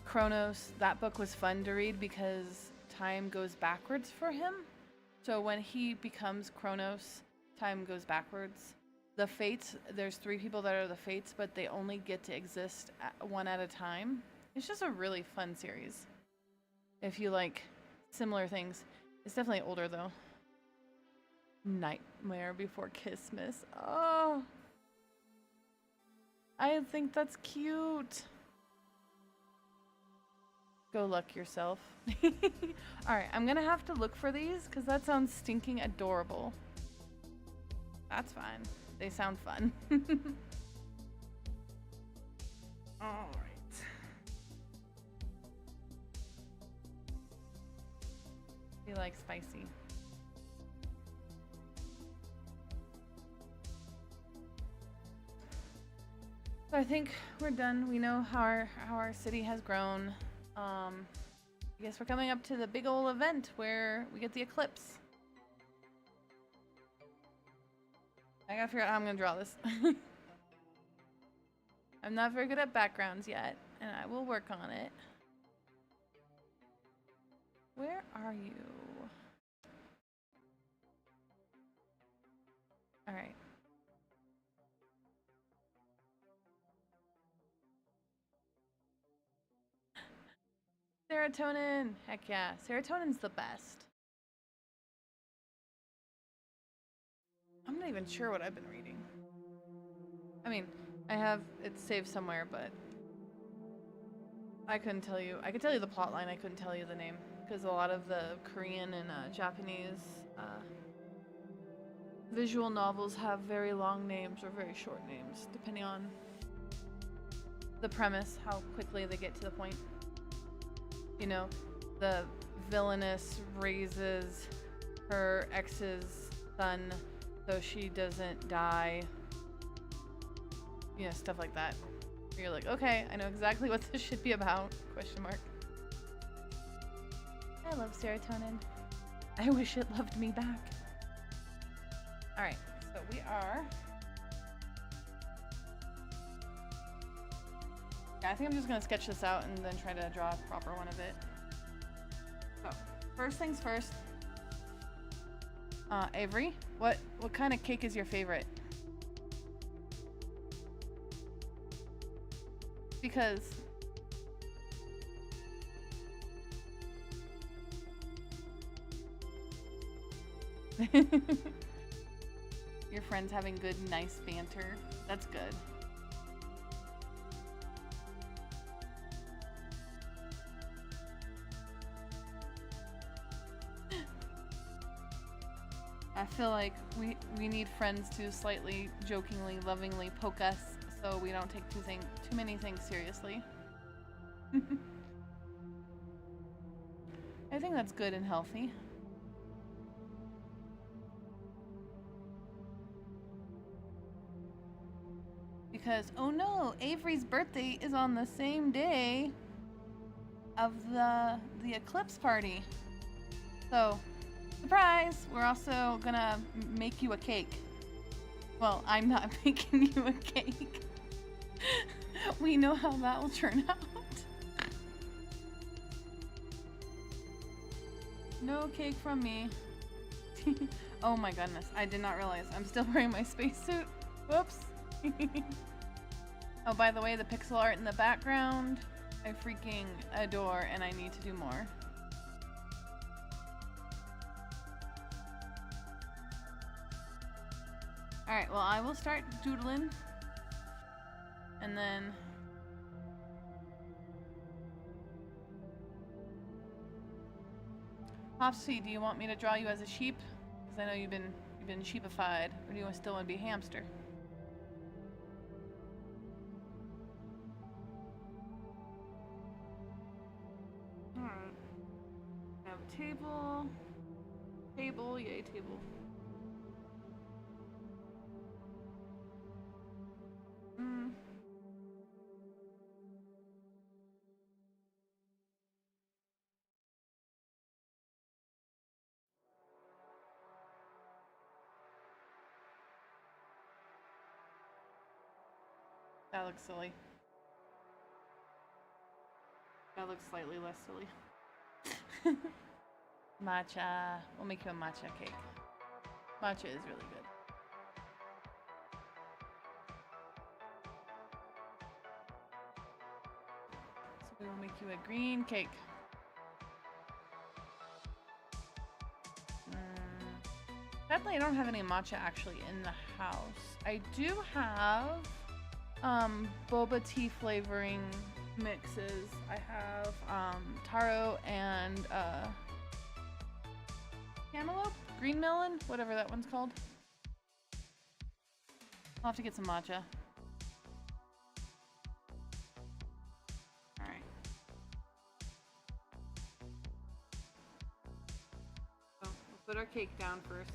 Kronos, that book was fun to read because time goes backwards for him. So when he becomes Kronos, time goes backwards. The Fates, there's 3 people that are the Fates, but they only get to exist one at a time. It's just a really fun series. If you like similar things. It's definitely older though. Nightmare Before Christmas. Oh, I think that's cute. Go luck yourself. Alright, I'm gonna have to look for these because that sounds stinking adorable. That's fine. They sound fun. Alright. We like spicy. So I think we're done. We know how our city has grown. I guess we're coming up to the big ol' event where we get the eclipse. I gotta figure out how I'm gonna draw this. I'm not very good at backgrounds yet, and I will work on it. Where are you? All right. Serotonin! Heck yeah, serotonin's the best. I'm not even sure what I've been reading. I mean, I have it saved somewhere, but I couldn't tell you. I could tell you the plot line, I couldn't tell you the name. Because a lot of the Korean and Japanese visual novels have very long names or very short names, depending on the premise, how quickly they get to the point. You know, the villainess raises her ex's son so she doesn't die. You know, stuff like that. You're like, okay, I know exactly what this should be about, question mark. I love serotonin. I wish it loved me back. Alright, so we are... Yeah, I think I'm just gonna sketch this out and then try to draw a proper one of it. So, first things first. Avery, what kind of cake is your favorite? Because... Your friends having good, nice banter. That's good. I feel like we need friends to slightly jokingly, lovingly poke us so we don't take too many things seriously. I think that's good and healthy. Because, oh no, Avery's birthday is on the same day of the eclipse party. So, surprise! We're also gonna make you a cake. Well, I'm not making you a cake. We know how that will turn out. No cake from me. Oh my goodness, I did not realize I'm still wearing my spacesuit. Whoops. Oh, by the way, the pixel art in the background, I freaking adore, and I need to do more. Alright, well, I will start doodling. And then... Popsy, do you want me to draw you as a sheep? Because I know you've been You've been sheepified, or do you still want to be hamster? Alright. I have a table. Table, yay, table. That looks silly. That looks slightly less silly. Matcha. We'll make you a matcha cake. Matcha is really good. So we will make you a green cake. Sadly, I don't have any matcha actually in the house. I do have boba tea flavoring mixes. I have taro and cantaloupe, green melon, whatever that one's called. I'll have to get some matcha. Alright. So we'll put our cake down first.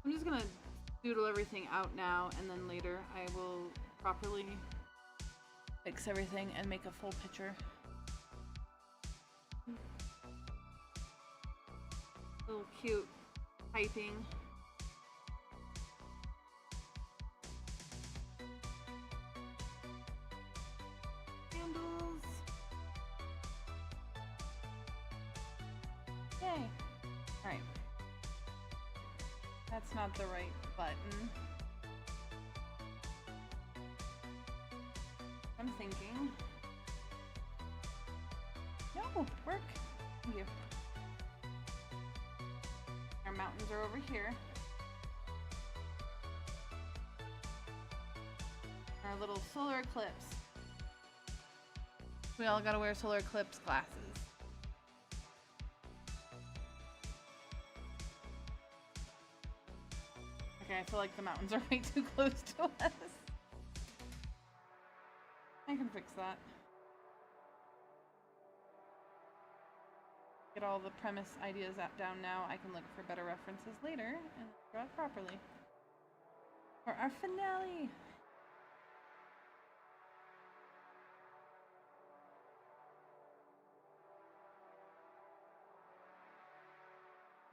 I'm just gonna doodle everything out now, and then later I will properly fix everything and make a full picture. Little cute piping. Candles. Yay. Alright. That's not the right button. I'm thinking. No, work. Thank you. Our mountains are over here. Our little solar eclipse. We all gotta wear solar eclipse glasses. Okay, I feel like the mountains are way too close to us. I can fix that. Get all the premise ideas down now. I can look for better references later and draw it properly. For our finale!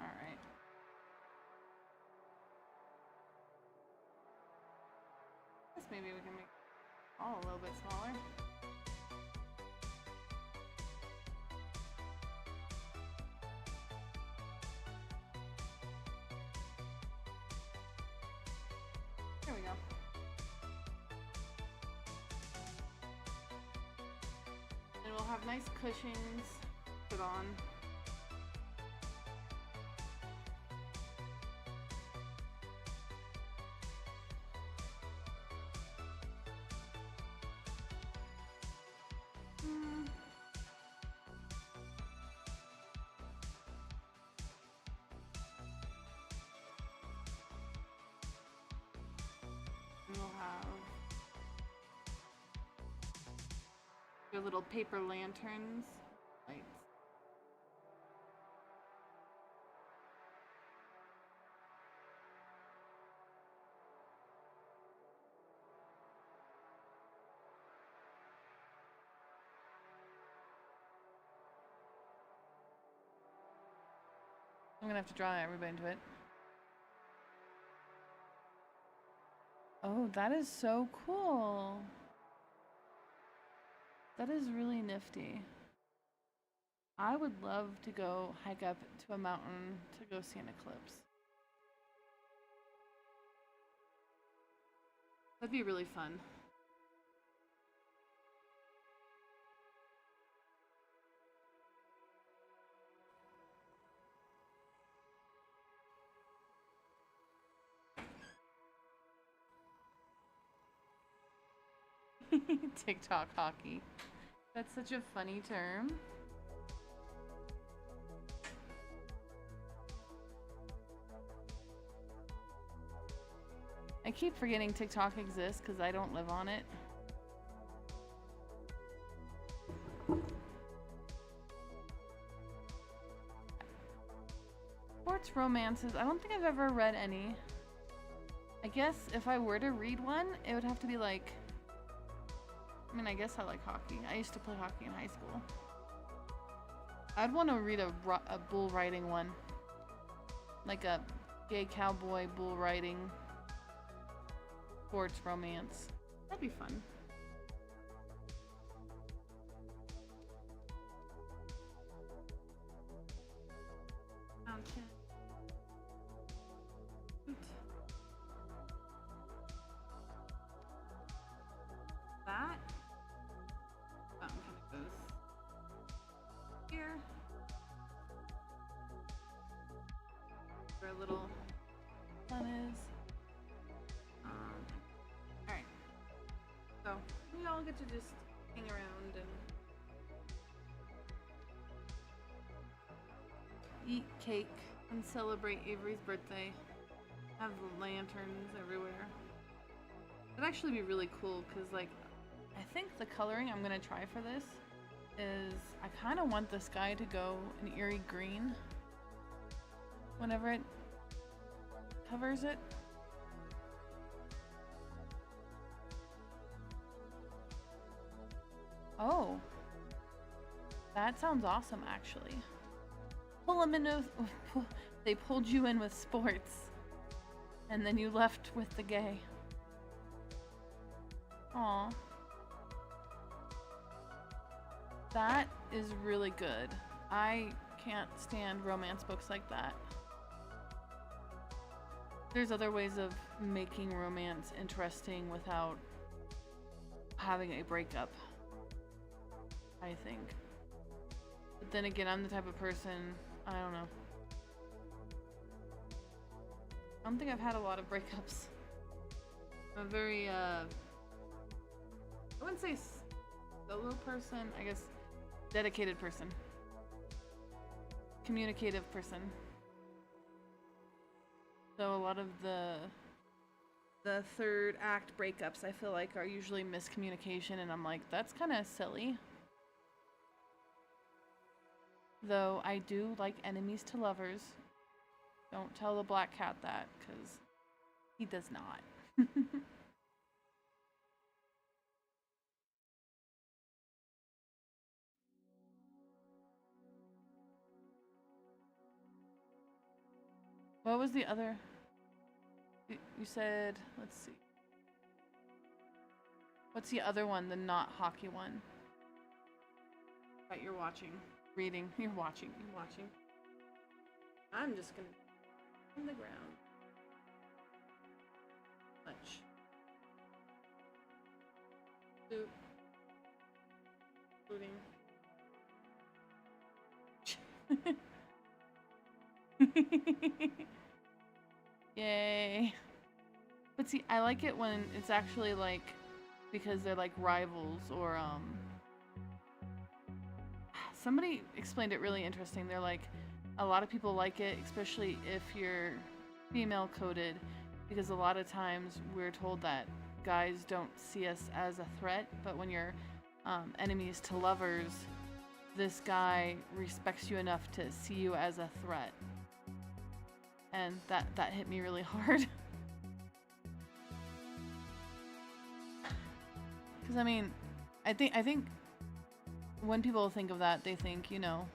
Alright. Guess maybe we can make it all a little bit smaller. There we go. And we'll have nice cushions put on. We'll have your little paper lanterns. Lights. I'm gonna have to draw everybody into it. Oh, that is so cool. That is really nifty. I would love to go hike up to a mountain to go see an eclipse. That'd be really fun. TikTok hockey. That's such a funny term. I keep forgetting TikTok exists because I don't live on it. Sports romances. I don't think I've ever read any. I guess if I were to read one, it would have to be like... I mean, I guess I like hockey. I used to play hockey in high school. I'd want to read a bull riding one. Like a gay cowboy bull riding sports romance. That'd be fun. Mountain. That fountain kind of goes here. Where a little sun is. Alright. So we all get to just hang around and eat cake and celebrate Avery's birthday. Have lanterns everywhere. It'd actually be really cool because, like, I think the coloring I'm gonna try for this is I kind of want the sky to go an eerie green whenever it covers it. Oh, that sounds awesome, actually. Pull them in with, they pulled you in with sports, and then you left with the gay. Aw. That is really good. I can't stand romance books like that. There's other ways of making romance interesting without having a breakup, I think. But then again, I'm the type of person, I don't know. I don't think I've had a lot of breakups. I'm a very, I wouldn't say solo person, I guess dedicated person. Communicative person. So a lot of the third act breakups I feel like are usually miscommunication, and I'm like, that's kind of silly. Though I do like enemies to lovers. Don't tell the black cat that, because he does not. What was the other? You said, let's see. What's the other one, the not hockey one? That you're watching. Reading. You're watching. You're watching. I'm just gonna on the ground. Much. Soup. Pudding. Yay. But see, I like it when it's actually like, because they're like rivals, or somebody explained it really interesting. They're like, a lot of people like it, especially if you're female coded, because a lot of times we're told that guys don't see us as a threat, but when you're enemies to lovers, this guy respects you enough to see you as a threat. And that hit me really hard. Because I mean, I think when people think of that, they think, you know,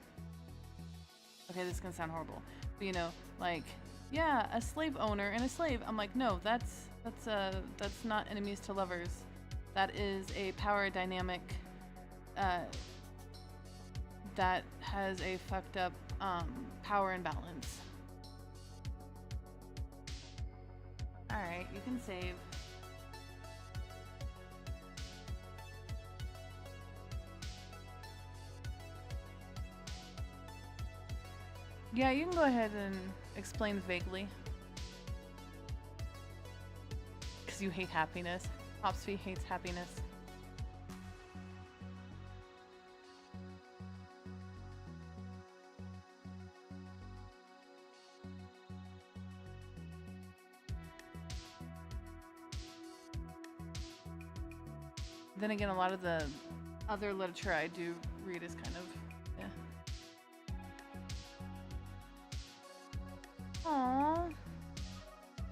okay, this is gonna sound horrible, but you know, like, yeah, a slave owner and a slave. I'm like, no, that's not enemies to lovers. That is a power dynamic that has a fucked up power imbalance. Alright, you can save. Yeah, you can go ahead and explain vaguely. Because you hate happiness. Popsy hates happiness. then again, a lot of the other literature I do read is kind of, yeah. Aww.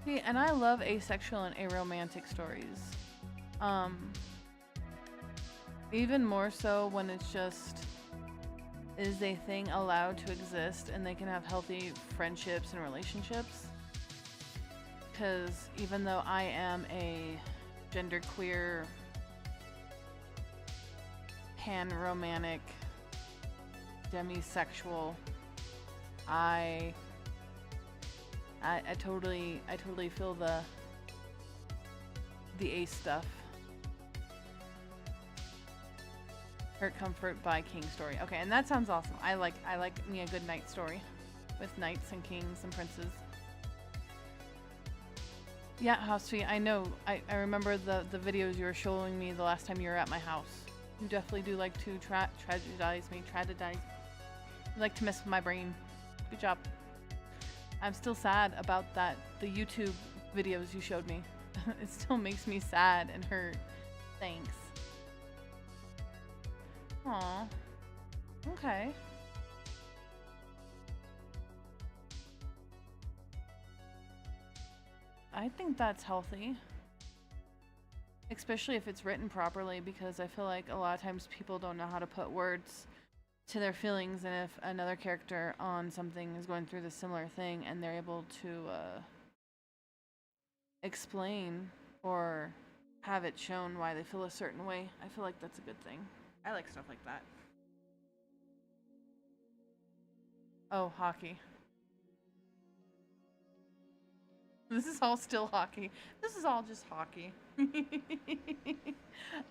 See, and I love asexual and aromantic stories. Even more so when it's just, is a thing allowed to exist and they can have healthy friendships and relationships? Because even though I am a genderqueer, pan-romantic, demisexual, I totally feel the ace stuff. Hurt Comfort by King Story. Okay, and that sounds awesome. I like me a good knight story with knights and kings and princes. Yeah, how sweet. I know. I remember the videos you were showing me the last time you were at my house. You definitely do like to tragedize me. You like to mess with my brain. Good job. I'm still sad about that. The YouTube videos you showed me. It still makes me sad and hurt. Thanks. Aw. Okay. I think that's healthy. Especially if it's written properly, because I feel like a lot of times people don't know how to put words to their feelings, and if another character on something is going through the similar thing and they're able to explain or have it shown why they feel a certain way, I feel like that's a good thing. I like stuff like that. Oh, hockey. This is all still hockey. This is all just hockey.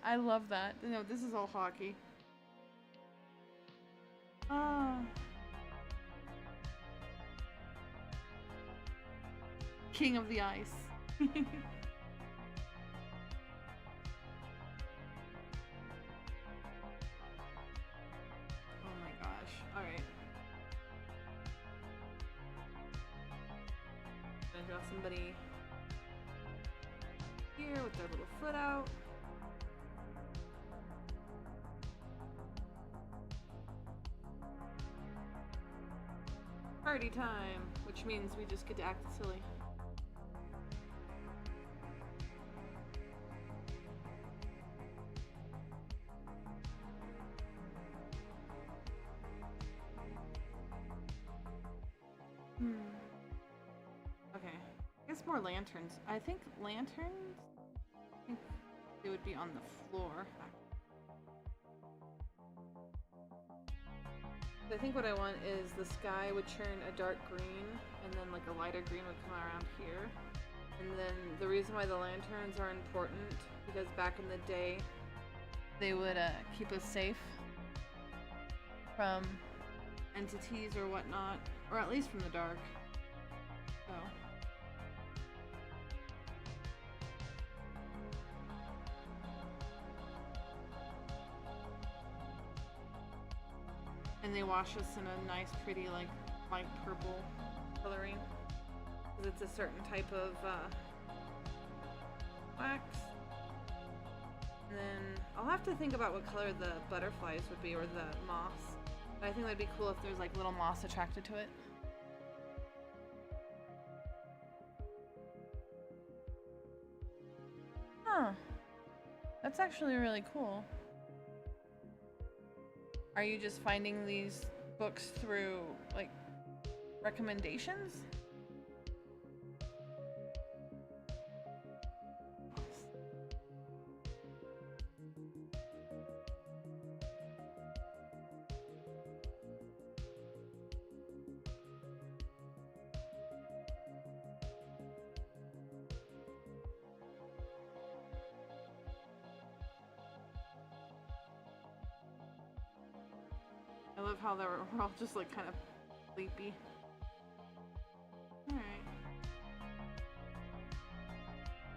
I love that. No, this is all hockey. Ah. King of the Ice. Oh my gosh. Alright. Gonna draw somebody here with their little foot out. Party time, which means we just get to act silly. Okay, I guess more lanterns. I think lanterns, they would be on the floor. I think what I want is the sky would turn a dark green, and then like a lighter green would come around here. And then the reason why the lanterns are important, because back in the day, they would keep us safe from entities or whatnot, or at least from the dark. So. And they wash us in a nice, pretty, like, light purple coloring. Because it's a certain type of wax. And then I'll have to think about what color the butterflies would be, or the moss. But I think that'd be cool if there's, like, little moss attracted to it. Huh. That's actually really cool. Are you just finding these books through, like, recommendations? I love how we're all just like kind of sleepy. Alright.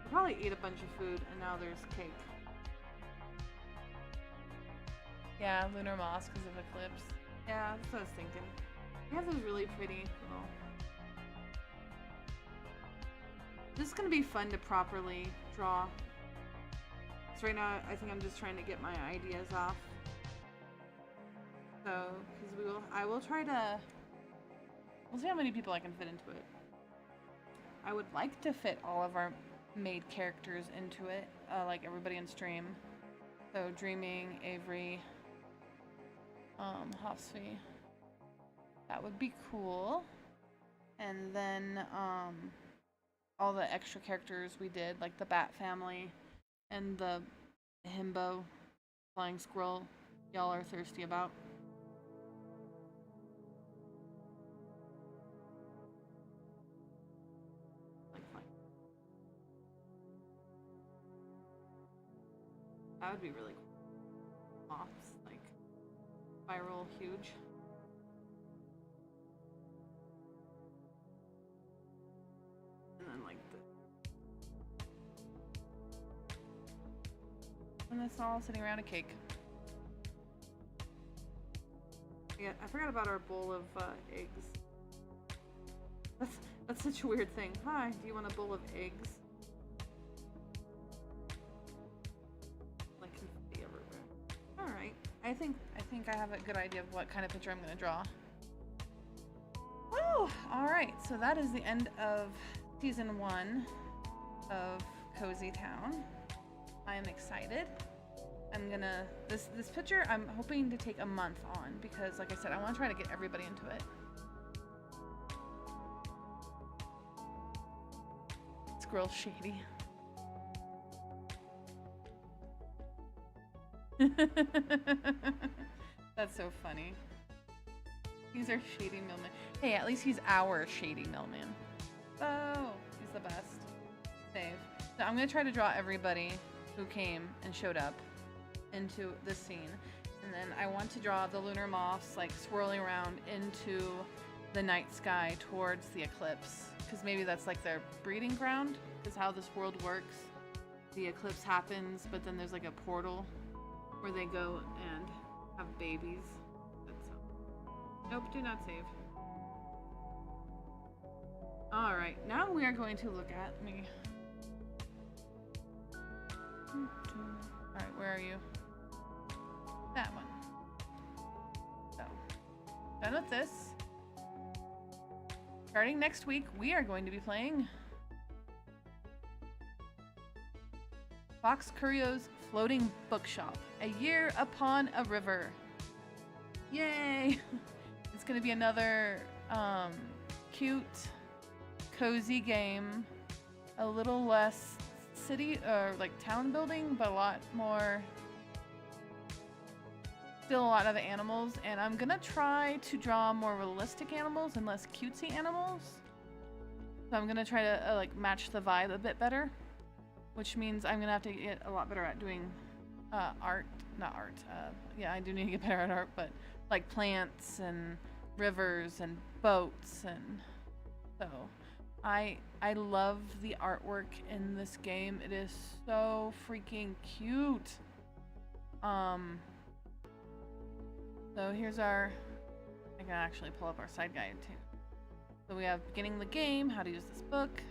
I probably ate a bunch of food and now there's cake. Yeah, lunar moss because of eclipse. Yeah, that's what I was thinking. They have those really pretty little... This is going to be fun to properly draw. So right now, I think I'm just trying to get my ideas off. So, because I will try to. We'll see how many people I can fit into it. I would like to fit all of our made characters into it, like everybody in stream. So Dreaming, Avery, Hofsvi. That would be cool. And then all the extra characters we did, like the Bat family and the Himbo flying squirrel, y'all are thirsty about. That would be really cool. Moths, like, viral, huge. And then, like, and it's all sitting around a cake. Yeah, I forgot about our bowl of eggs. That's such a weird thing. Hi, do you want a bowl of eggs? Alright, I think I have a good idea of what kind of picture I'm gonna draw. Woo! Alright, so that is the end of season 1 of Cozy Town. I am excited. I'm gonna this picture I'm hoping to take a month on because like I said, I wanna try to get everybody into it. Squirrel shady. That's so funny. He's our shady mailman. Hey, at least he's our shady mailman. Oh, he's the best. Save. So I'm gonna try to draw everybody who came and showed up into this scene. And then I want to draw the lunar moths like swirling around into the night sky towards the eclipse. Because maybe that's like their breeding ground, is how this world works. The eclipse happens, but then there's like a portal where they go and have babies. Nope, do not save. Alright, now we are going to look at me. Alright, where are you? That one. So, done with this. Starting next week, we are going to be playing Fox Curio's Floating Bookshop, A Year Upon a River. Yay! It's gonna be another cute, cozy game. A little less city or like town building, but a lot more. Still a lot of animals, and I'm gonna try to draw more realistic animals and less cutesy animals. So I'm gonna try to like match the vibe a bit better, which means I'm gonna have to get a lot better at doing art. Not art. Yeah, I do need to get better at art, but like plants and rivers and boats, and so I love the artwork in this game. It is so freaking cute. So here's our, I can actually pull up our side guide too. So we have beginning the game, how to use this book.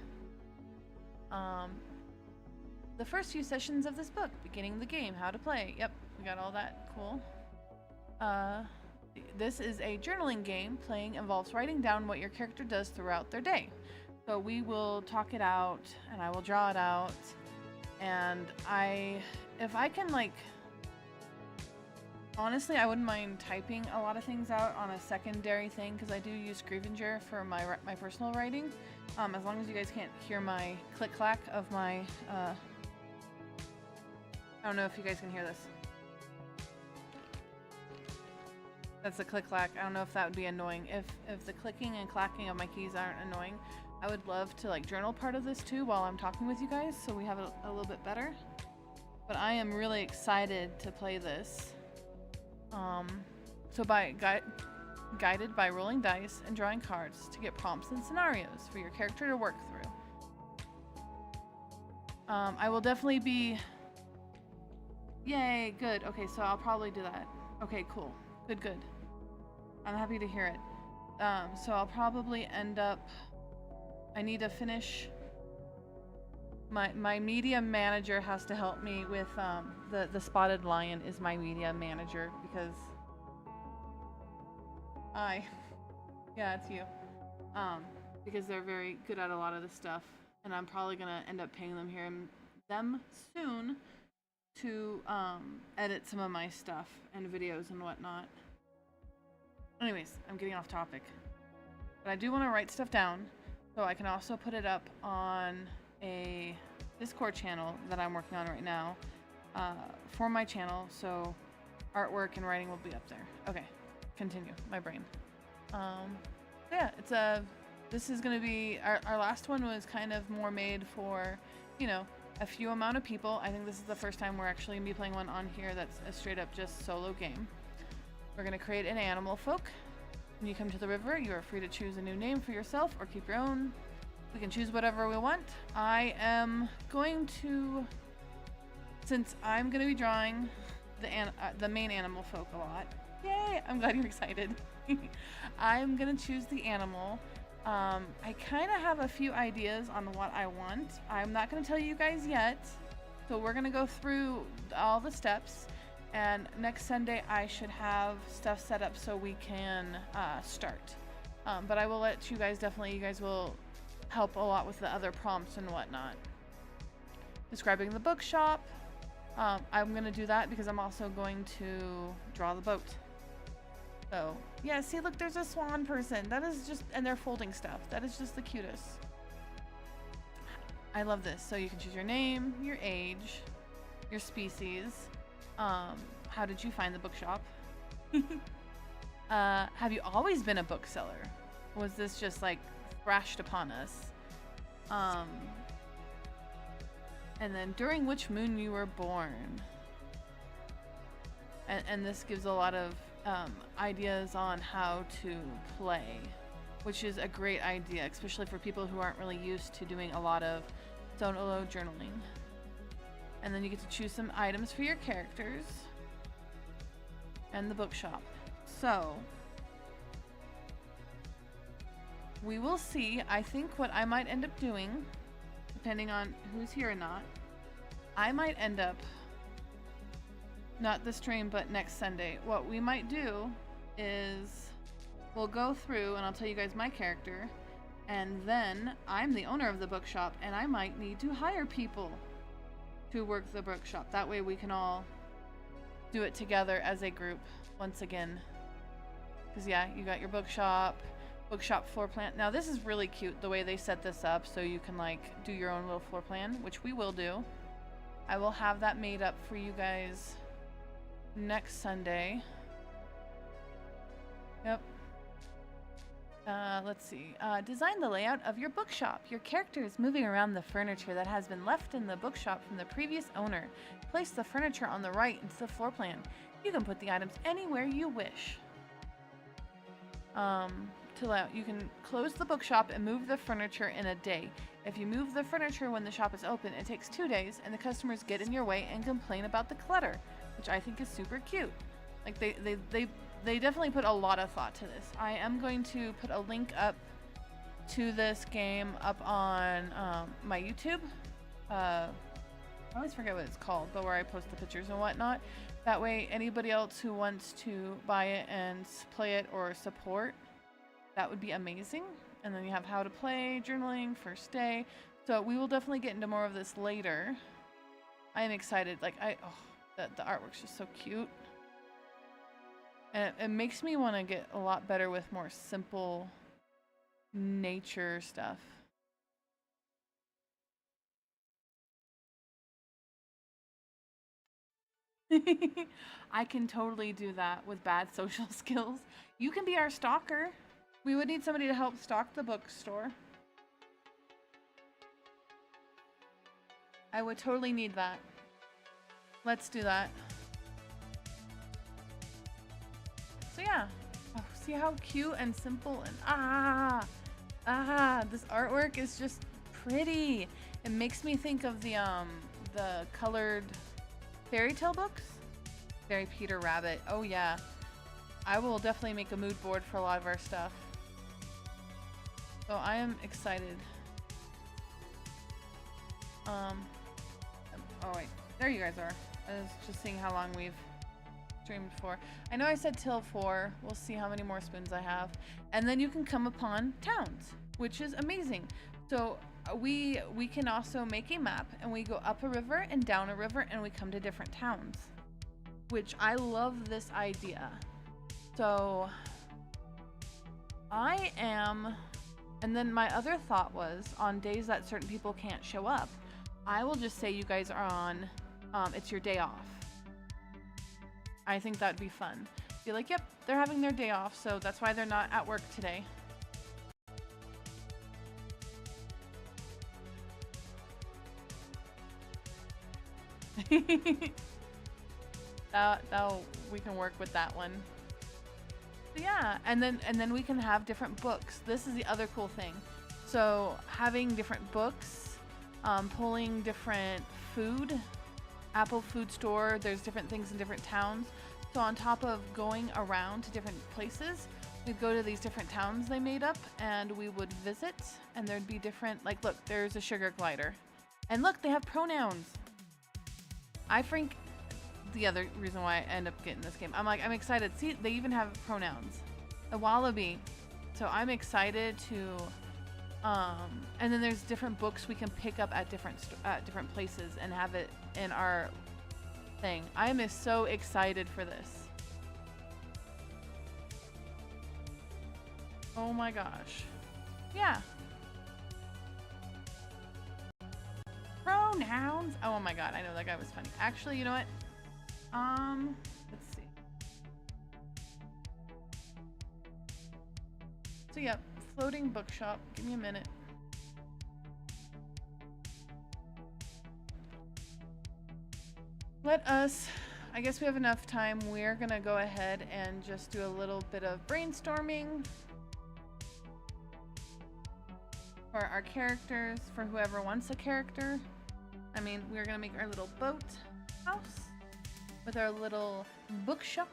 The first few sessions of this book, beginning the game, how to play. Yep, we got all that, cool. This is a journaling game. Playing involves writing down what your character does throughout their day. So we will talk it out, and I will draw it out. And if I can like, honestly, I wouldn't mind typing a lot of things out on a secondary thing because I do use Scrivener for my personal writing. As long as you guys can't hear my click-clack of my, I don't know if you guys can hear this. That's a click-clack. I don't know if that would be annoying. If the clicking and clacking of my keys aren't annoying, I would love to like journal part of this too while I'm talking with you guys so we have it a little bit better. But I am really excited to play this. So guided by rolling dice and drawing cards to get prompts and scenarios for your character to work through. I will definitely be... Yay, good. Okay, so I'll probably do that. Okay, cool. Good. I'm happy to hear it. So I'll probably end up... I need to finish My media manager has to help me with the spotted lion is my media manager because yeah, it's you. Because they're very good at a lot of the stuff, and I'm probably gonna end up paying them soon to edit some of my stuff and videos and whatnot. Anyways, I'm getting off topic, but I do want to write stuff down so I can also put it up on a Discord channel that I'm working on right now for my channel, so artwork and writing will be up there. Okay, continue. My brain. Yeah, this is gonna be our last one was kind of more made for, you know, a few amount of people. I think this is the first time we're actually gonna be playing one on here that's a straight up just solo game. We're gonna create an animal folk. When you come to the river, you are free to choose a new name for yourself or keep your own. We can choose whatever we want. I am going to, since I'm gonna be drawing the main animal folk a lot. Yay! I'm glad you're excited. I'm gonna choose the animal. I kind of have a few ideas on what I want. I'm not gonna tell you guys yet. So we're gonna go through all the steps, and next Sunday I should have stuff set up so we can start. But I will let you guys definitely. You guys will help a lot with the other prompts and whatnot. Describing the bookshop. I'm gonna do that because I'm also going to draw the boat. So yeah, see, look, there's a swan person. That is just, and they're folding stuff. That is just the cutest. I love this. So you can choose your name, your age, your species. How did you find the bookshop? Have you always been a bookseller? Was this just like thrashed upon us? And then during which moon you were born. And this gives a lot of ideas on how to play, which is a great idea, especially for people who aren't really used to doing a lot of solo journaling. And then you get to choose some items for your characters and the bookshop. So we will see. I think what I might end up doing, depending on who's here or not, I might end up, not the stream, but next Sunday, what we might do is we'll go through and I'll tell you guys my character, and then I'm the owner of the bookshop and I might need to hire people to work the bookshop. That way we can all do it together as a group once again. Because yeah, you got your bookshop floor plan. Now this is really cute the way they set this up, so you can like do your own little floor plan, which we will do. I will have that made up for you guys next Sunday. Yep. Let's see. Design the layout of your bookshop. Your character is moving around the furniture that has been left in the bookshop from the previous owner. Place the furniture on the right into the floor plan. You can put the items anywhere you wish. To layout, you can close the bookshop and move the furniture in a day. If you move the furniture when the shop is open, it takes 2 days, and the customers get in your way and complain about the clutter, which I think is super cute. Like they definitely put a lot of thought to this. I am going to put a link up to this game up on my YouTube. I always forget what it's called, but where I post the pictures and whatnot. That way anybody else who wants to buy it and play it or support, that would be amazing. And then you have how to play, journaling, first day. So we will definitely get into more of this later. I am excited. Like the artwork's just so cute. And it makes me want to get a lot better with more simple nature stuff. I can totally do that with bad social skills. You can be our stalker. We would need somebody to help stock the bookstore. I would totally need that. Let's do that. So yeah. Oh, see how cute and simple and this artwork is just pretty. It makes me think of the colored fairy tale books. Very Peter Rabbit. Oh yeah. I will definitely make a mood board for a lot of our stuff. So I am excited. Oh wait, there you guys are. I was just seeing how long we've streamed for. I know I said till 4. We'll see how many more spoons I have. And then you can come upon towns, which is amazing. So we can also make a map and we go up a river and down a river and we come to different towns, which I love this idea. So I am, and then my other thought was on days that certain people can't show up, I will just say you guys are on, it's your day off. I think that'd be fun. Be like, yep, they're having their day off, so that's why they're not at work today. that we can work with that one. So yeah, and then we can have different books. This is the other cool thing. So having different books, pulling different food, Apple food store, there's different things in different towns. So on top of going around to different places, we'd go to these different towns they made up and we would visit, and there'd be different, like look, there's a sugar glider. And look, they have pronouns. I think the other reason why I end up getting this game, I'm excited. See, they even have pronouns. A wallaby. So I'm excited to, and then there's different books we can pick up at different places and have it in our thing. I am so excited for this. Oh my gosh. Yeah. Pronouns. Oh my god, I know that guy was funny. Actually, you know what? Let's see. So yeah, floating bookshop. Give me a minute. Let us, I guess we have enough time. We're gonna go ahead and just do a little bit of brainstorming for our characters, for whoever wants a character. I mean, we're gonna make our little boat house with our little bookshop.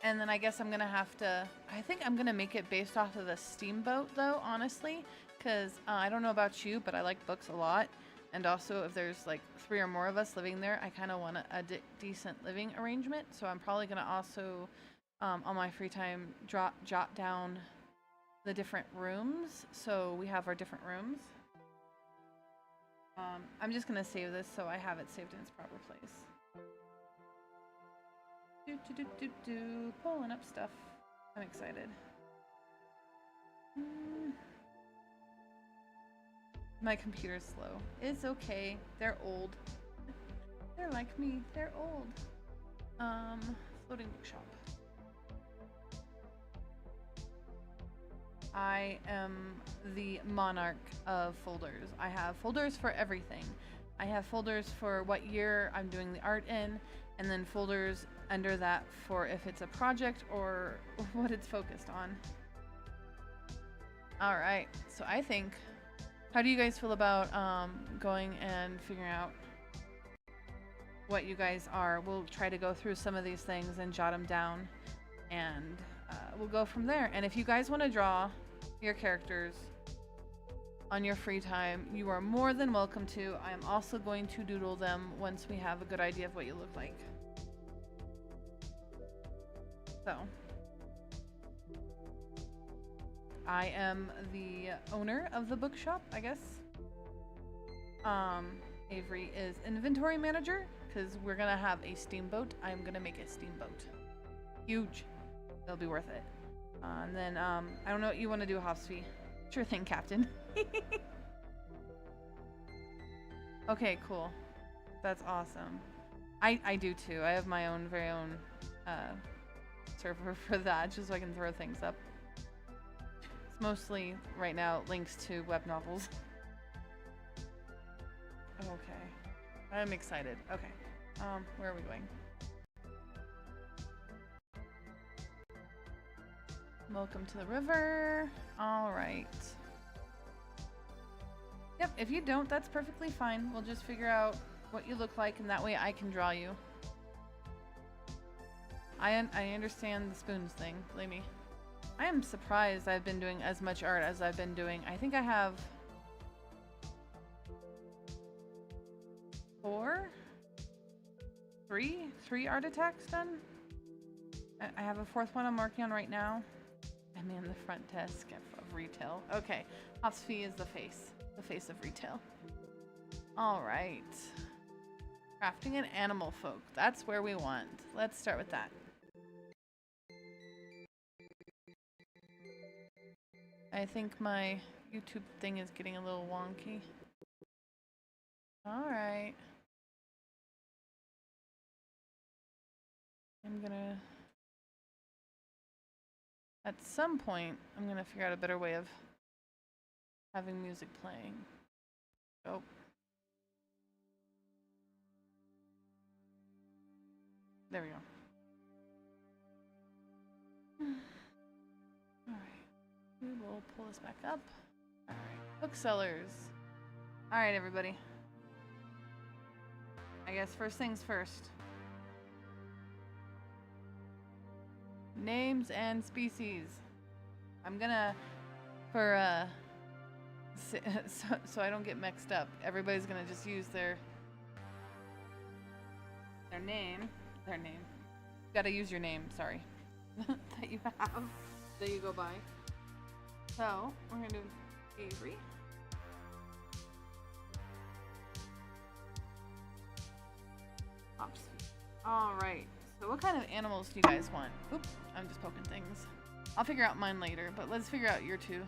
And then I guess I'm gonna have to, I think I'm gonna make it based off of the steamboat though, honestly, because I don't know about you, but I like books a lot. And also if there's like 3 or more of us living there, I kind of want a decent living arrangement. So I'm probably gonna also, on my free time, jot down the different rooms. So we have our different rooms. I'm just gonna save this so I have it saved in its proper place. Pulling up stuff. I'm excited. My computer's slow. It's okay. They're old. They're like me. They're old. Floating bookshop. I am the monarch of folders. I have folders for everything. I have folders for what year I'm doing the art in, and then folders under that for if it's a project or what it's focused on. All right, so I think, how do you guys feel about going and figuring out what you guys are? We'll try to go through some of these things and jot them down, and we'll go from there. And if you guys want to draw your characters on your free time, you are more than welcome to. I am also going to doodle them once we have a good idea of what you look like. So, I am the owner of the bookshop, I guess. Avery is inventory manager, because we're gonna have a steamboat. I'm gonna make a steamboat. Huge. It'll be worth it. And then, I don't know what you want to do, Hofsby. Sure thing, Captain. Okay, cool. That's awesome. I do too. I have my own very own server for that, just so I can throw things up. It's mostly right now links to web novels. Okay. I'm excited. Okay. Where are we going? Welcome to the river. All right. Yep, if you don't, that's perfectly fine. We'll just figure out what you look like, and that way I can draw you. I understand the spoons thing, believe me. I am surprised I've been doing as much art as I've been doing. I think I have 4? 3? 3 art attacks done? I have a 4th one I'm working on right now. I'm in the front desk of retail. Okay, Hopsfee is the face of retail. All right. Crafting an animal folk. That's where we want. Let's start with that. I think my YouTube thing is getting a little wonky. All right. I'm gonna... At some point, I'm gonna figure out a better way of having music playing. Oh. There we go. Alright. We will pull this back up. Alright. Booksellers. Alright, everybody. I guess first things first. Names and species. I'm gonna, so I don't get mixed up, everybody's gonna just use their name. You gotta use your name, sorry. that you have, that you go by. So, we're gonna do Avery. Alright, so what kind of animals do you guys want? Oops, I'm just poking things. I'll figure out mine later, but let's figure out your two.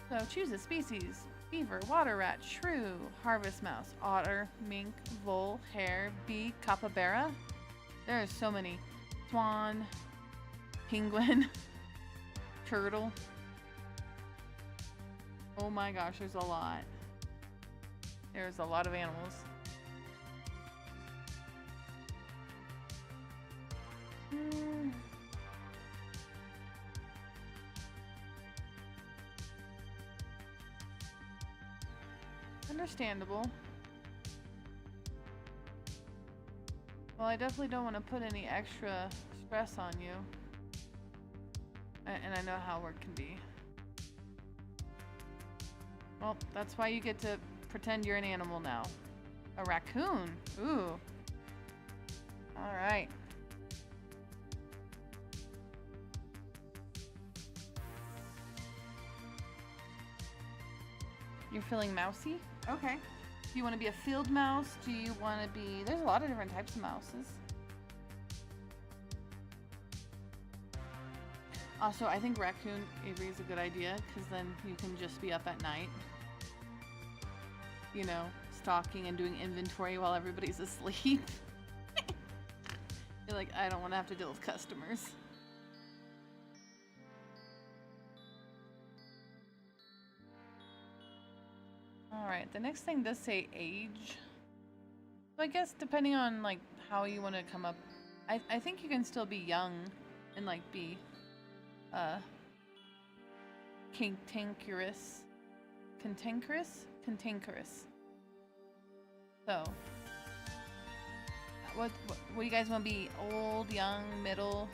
So choose a species. Beaver, water rat, shrew, harvest mouse, otter, mink, vole, hare, bee, capybara. There are so many. Swan, penguin, turtle. Oh my gosh, there's a lot. There's a lot of animals. Understandable. Well, I definitely don't want to put any extra stress on you. And I know how work can be. Well, that's why you get to pretend you're an animal now. A raccoon. Ooh. Alright. You're feeling mousy? Okay. Do you want to be a field mouse? Do you want to be... There's a lot of different types of mouses. Also, I think raccoon Avery is a good idea because then you can just be up at night. You know, stalking and doing inventory while everybody's asleep. You're like, I don't want to have to deal with customers. Alright, the next thing does say age. So I guess depending on like how you want to come up, I think you can still be young and like be cantankerous. So what do you guys want to be? Old, young, middle?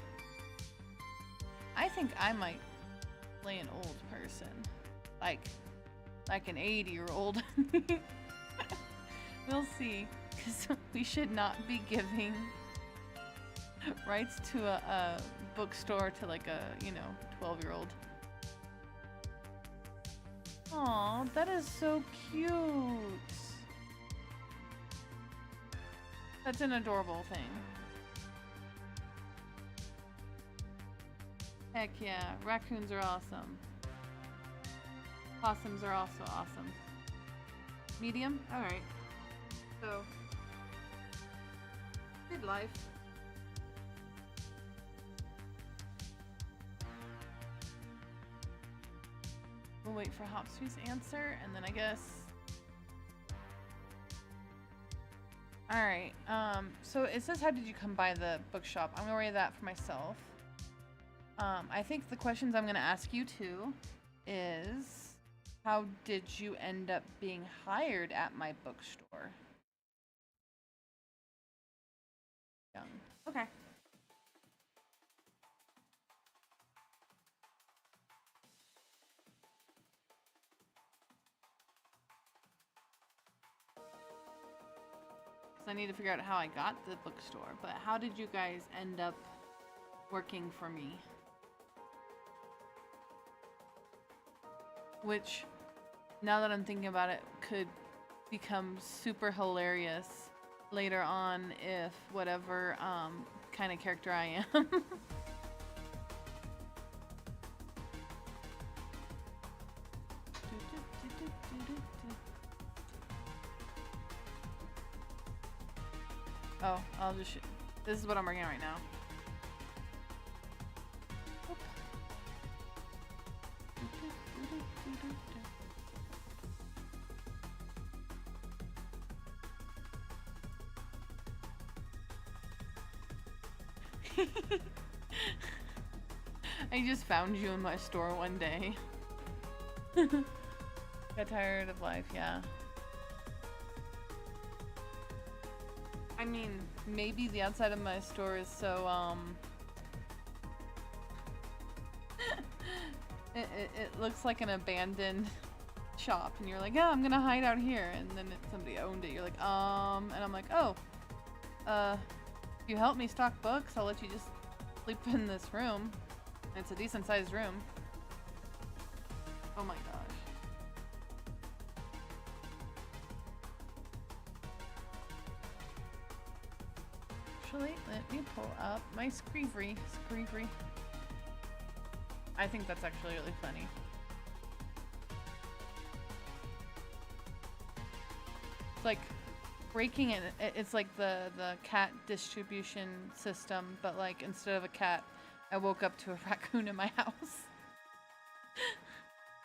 I think I might play an old person. Like an 80-year-old. We'll see, because we should not be giving rights to a bookstore to like a, 12-year-old. Aw, that is so cute. That's an adorable thing. Heck yeah, raccoons are awesome. Possums are also awesome. Medium? Alright. So, good life. We'll wait for Hopsfee's answer, and then I guess... Alright, so it says, how did you come by the bookshop? I'm gonna write that for myself. I think the questions I'm gonna ask you too is... How did you end up being hired at my bookstore? Young. Okay. I need to figure out how I got the bookstore. But how did you guys end up working for me? Which, now that I'm thinking about it, could become super hilarious later on if whatever kind of character I am. Oh, I'll just this is what I'm working on right now. I just found you in my store one day. Got tired of life, yeah. I mean, maybe the outside of my store is so, it looks like an abandoned shop, and you're like, yeah, I'm gonna hide out here, and then somebody owned it. You're like, and I'm like, oh, if you help me stock books, I'll let you just sleep in this room. And it's a decent sized room. Oh my gosh. Actually, let me pull up my Screevery. I think that's actually really funny. It's like breaking it. It's like the cat distribution system, but like instead of a cat, I woke up to a raccoon in my house.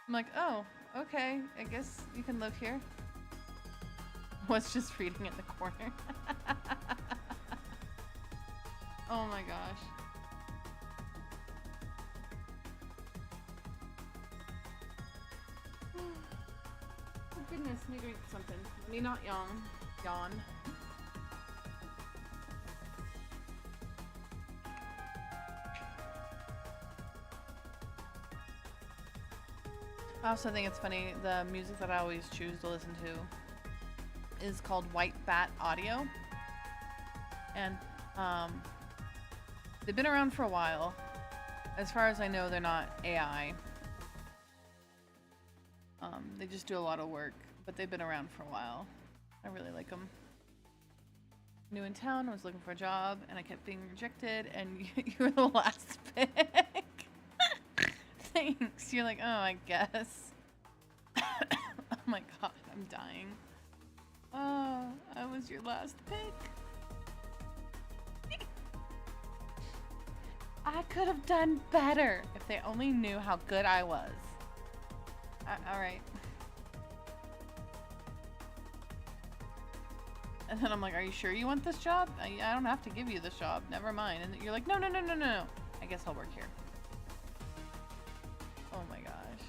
I'm like, oh, okay. I guess you can live here. Was just reading in the corner. Oh my gosh. Oh goodness, let me drink something. Let me not yawn. I also think it's funny, the music that I always choose to listen to is called White Bat Audio. And they've been around for a while. As far as I know, they're not AI. They just do a lot of work, but they've been around for a while. I really like them. New in town, I was looking for a job, and I kept being rejected, and you were the last pick. Thanks. You're like, oh, I guess. Oh my god, I'm dying. Oh, I was your last pick. I could have done better if they only knew how good I was. Alright. And then I'm like, are you sure you want this job? I don't have to give you this job. Never mind. And you're like, no. I guess I'll work here. Oh my gosh.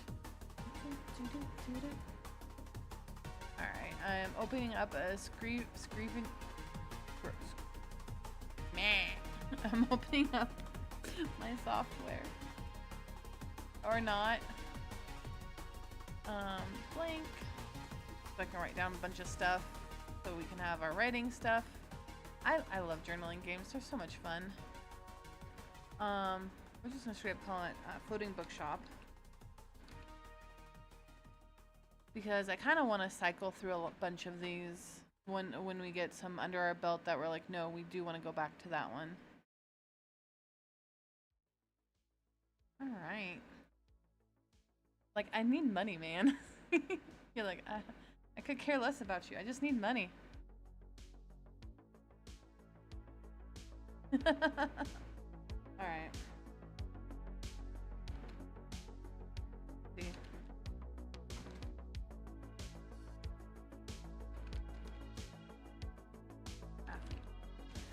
Alright, I'm opening up a screeving... I'm opening up my software. Or not. Blank. So I can write down a bunch of stuff so we can have our writing stuff. I love journaling games. They're so much fun. We're just gonna straight up call it Floating Bookshop. Because I kind of want to cycle through a bunch of these when we get some under our belt that we're like, no, we do want to go back to that one. Alright. Like, I need money, man. You're like, I could care less about you. I just need money. Alright. See.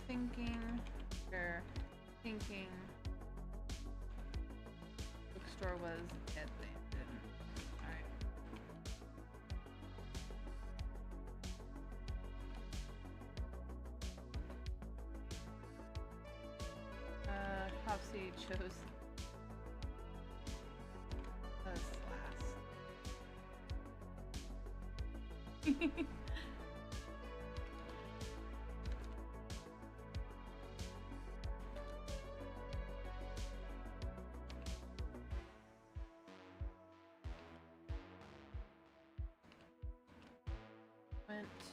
Thinking. Sure. Thinking. Bookstore was at the end. Alright. Hopsy chose us last.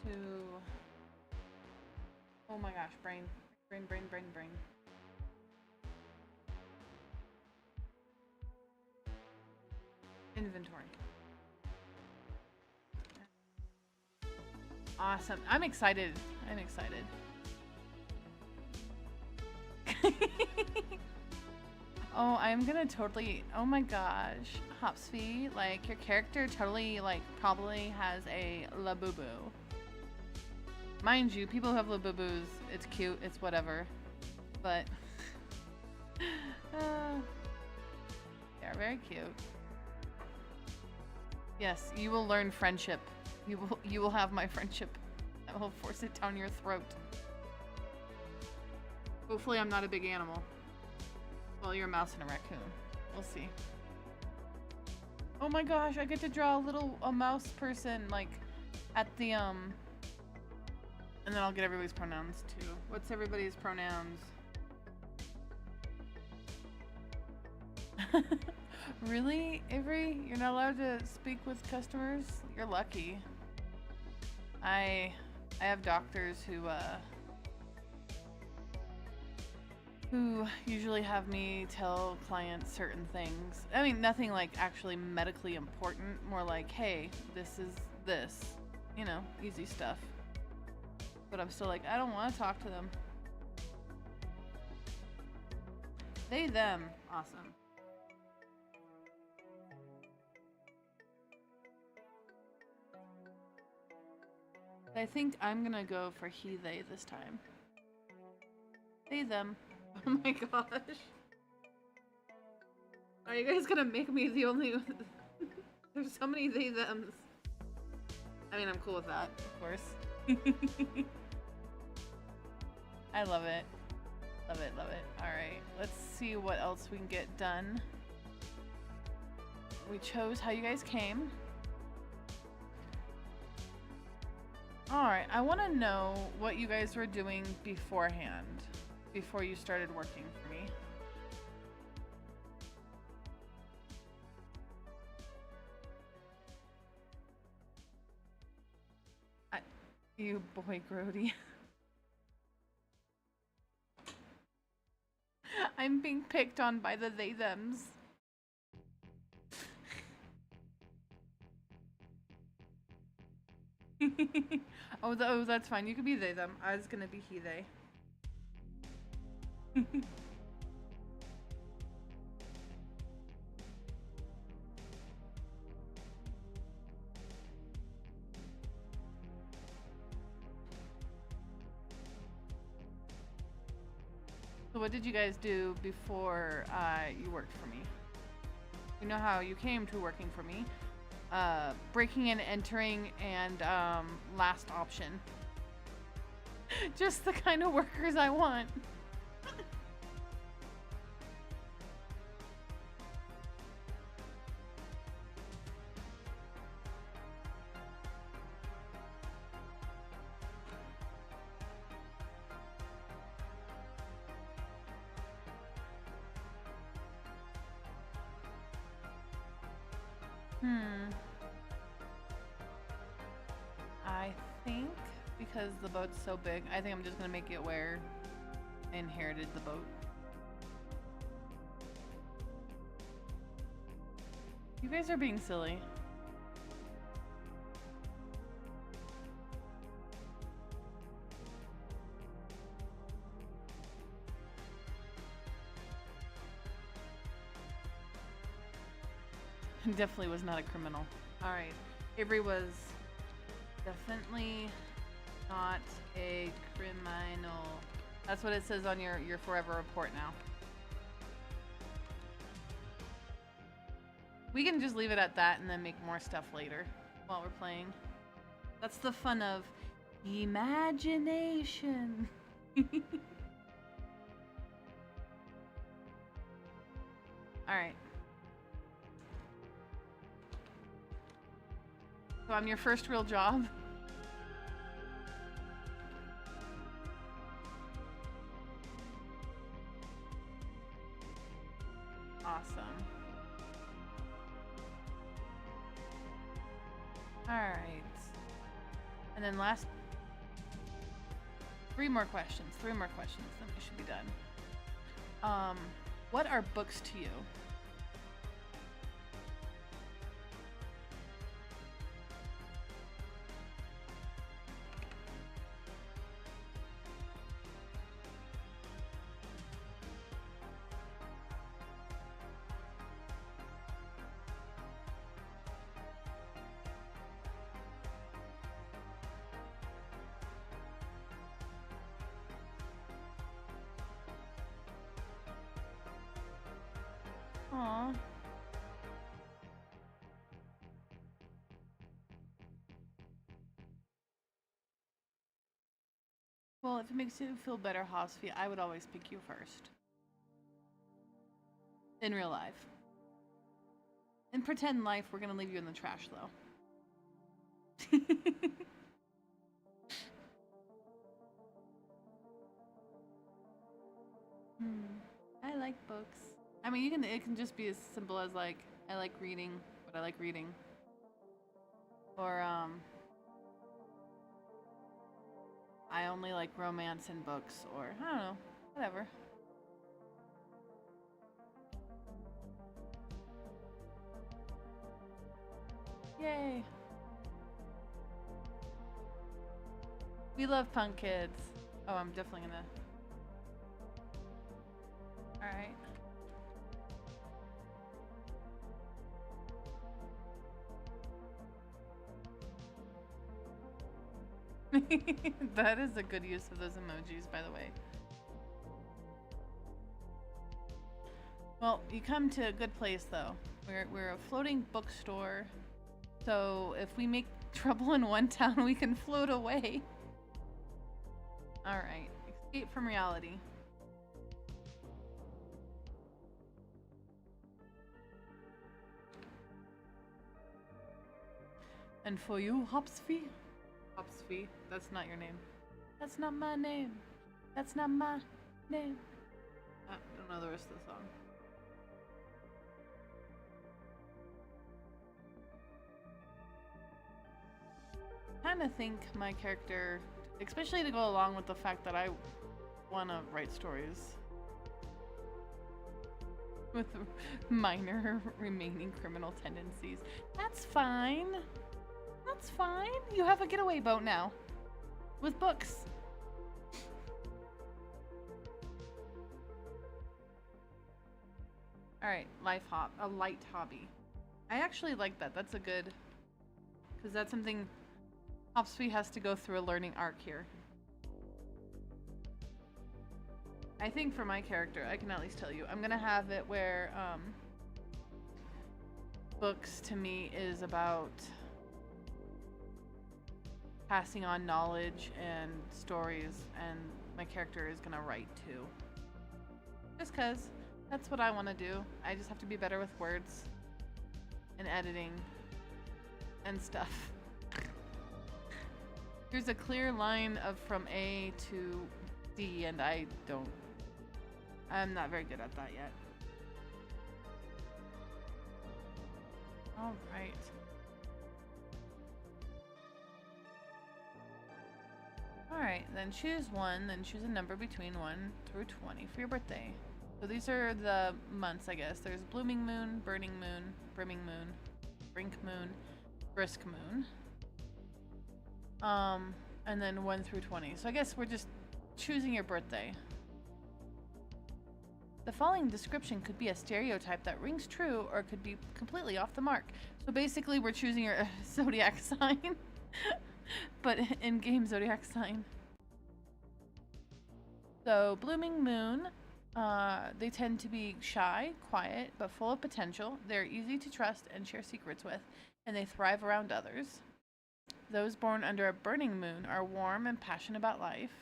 to... Oh my gosh, brain. Brain. Inventory. Awesome. I'm excited. Oh, I'm gonna totally... Oh my gosh. Hopsy, like, your character totally, like, probably has a Labubu. Mind you, people who have Labubus, it's cute, it's whatever. But... they're very cute. Yes, you will learn friendship. You will have my friendship. I will force it down your throat. Hopefully I'm not a big animal. Well, you're a mouse and a raccoon. We'll see. Oh my gosh, I get to draw a mouse person, like, at the, And then I'll get everybody's pronouns, too. What's everybody's pronouns? Really, Avery? You're not allowed to speak with customers? You're lucky. I have doctors who usually have me tell clients certain things. I mean, nothing like actually medically important, more like, hey, this is this. You know, easy stuff. But I'm still like, I don't want to talk to them. They, them. Awesome. I think I'm gonna go for he, they this time. They, them. Oh my gosh. Are you guys gonna make me the only... There's so many they, thems. I mean, I'm cool with that, of course. I love it. Love it. Alright, let's see what else we can get done. We chose how you guys came. Alright, I want to know what you guys were doing beforehand, before you started working for me. You boy Grody. I'm being picked on by the they-thems. Oh, that's fine. You could be they, them. I was gonna be he, they. So what did you guys do before you worked for me? You know how you came to working for me. Breaking and entering and last option. Just the kind of workers I want. I think because the boat's so big, I think I'm just gonna make it where I inherited the boat. You guys are being silly. Definitely was not a criminal. Alright, Avery was definitely not a criminal. That's what it says on your forever report now. We can just leave it at that and then make more stuff later while we're playing. That's the fun of imagination. Alright. So I'm your first real job. Awesome. Alright. And then last 3 more questions. 3 more questions, then we should be done. What are books to you? Aww. Well, if it makes you feel better, Hosfi, I would always pick you first. In real life. In pretend life, we're gonna leave you in the trash, though. I like books. I mean, it can just be as simple as like, I like reading what I like reading. Or, I only like romance in books, or I don't know, whatever. Yay. We love punk kids. Oh, I'm definitely gonna. Alright. That is a good use of those emojis, by the way. Well, you come to a good place, though. We're a floating bookstore, so if we make trouble in one town, we can float away. Alright, escape from reality. And for you, Hopsfee? Hopsfee, that's not your name. That's not my name. That's not my name. I don't know the rest of the song. I kind of think my character, especially to go along with the fact that I want to write stories with minor remaining criminal tendencies. That's fine. That's fine. You have a getaway boat now. With books. Alright, a light hobby. I actually like that. That's a good... Because that's something Hopsfee has to go through a learning arc here. I think for my character, I can at least tell you, I'm gonna have it where, books to me is about passing on knowledge and stories, and my character is gonna write too. Just cause that's what I want to do. I just have to be better with words and editing and stuff. There's a clear line of from A to D, and I'm not very good at that yet. All right. Alright, then choose one, then choose a number between 1 through 20 for your birthday. So these are the months, I guess. There's Blooming Moon, Burning Moon, Brimming Moon, Brink Moon, Brisk Moon. And then 1 through 20. So I guess we're just choosing your birthday. The following description could be a stereotype that rings true or could be completely off the mark. So basically we're choosing your zodiac sign. But in-game zodiac sign. So, Blooming Moon, they tend to be shy, quiet, but full of potential. They're easy to trust and share secrets with, and they thrive around others. Those born under a burning moon are warm and passionate about life.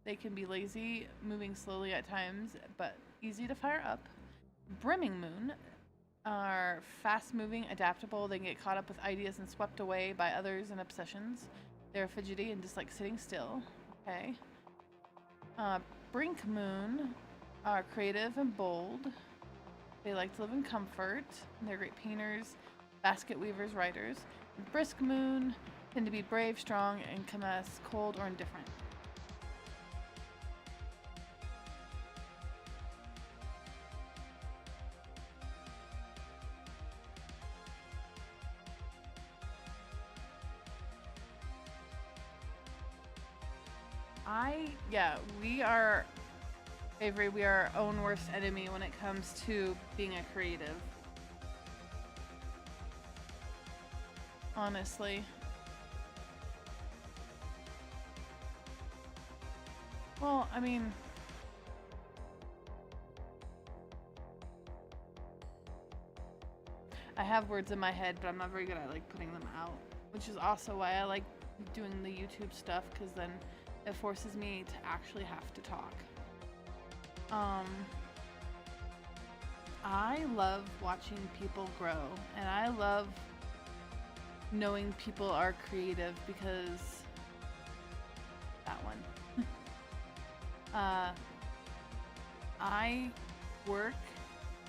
They can be lazy, moving slowly at times, but easy to fire up. Brimming Moon are fast-moving, adaptable. They can get caught up with ideas and swept away by others and obsessions. They're fidgety and dislike sitting still. Okay. Brink Moon are creative and bold. They like to live in comfort. They're great painters, basket weavers, writers. Brisk Moon Tend to be brave, strong, and come as cold or indifferent. Yeah, we are, Avery, we are our own worst enemy when it comes to being a creative. Honestly. Well, I mean, I have words in my head, but I'm not very good at like putting them out, which is also why I like doing the YouTube stuff, because then it forces me to actually have to talk. I love watching people grow, and I love knowing people are creative, because that one. I work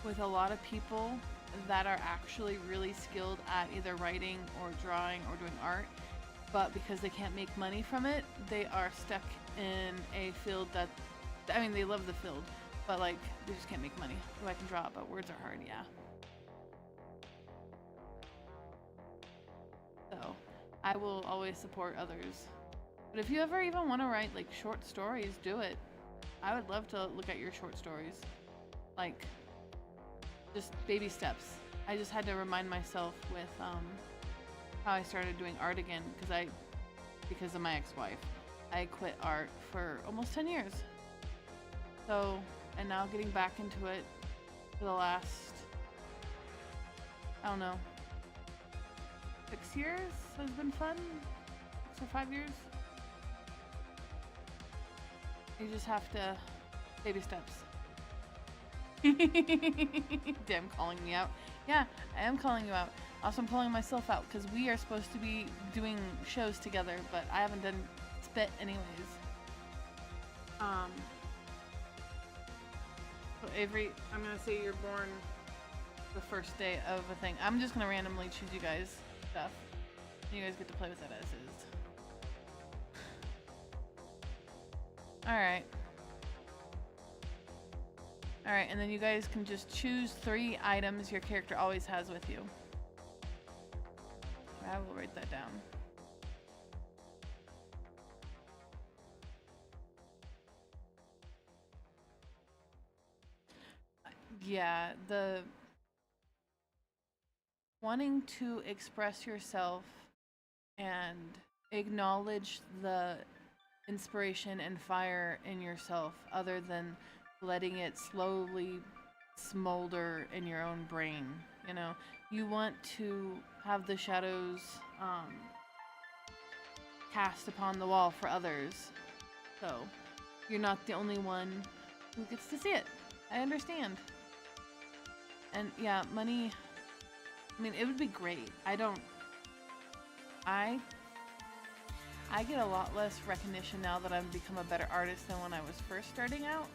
with a lot of people that are actually really skilled at either writing or drawing or doing art, but because they can't make money from it, they are stuck in a field that, I mean, they love the field, but like, they just can't make money. Oh, I can draw, but words are hard, yeah. So, I will always support others. But if you ever even want to write like short stories, do it. I would love to look at your short stories. Like, just baby steps. I just had to remind myself with how I started doing art again, because of my ex-wife. I quit art for almost 10 years. So, and now getting back into it for the last, I don't know, 6 years has been fun. 6 or 5 years. You just have to, baby steps. Damn, calling me out. Yeah, I am calling you out. Also, I'm calling myself out because we are supposed to be doing shows together, but I haven't done spit anyways. So Avery, I'm gonna say you're born the first day of a thing. I'm just gonna randomly choose you guys stuff. You guys get to play with it as is. Alright. Alright, and then you guys can just choose 3 items your character always has with you. I will write that down. Yeah, the wanting to express yourself and acknowledge the inspiration and fire in yourself, other than letting it slowly smolder in your own brain. You know, you want to have the shadows cast upon the wall for others, so you're not the only one who gets to see it. I understand. And yeah, money, I mean, it would be great. I get a lot less recognition now that I've become a better artist than when I was first starting out,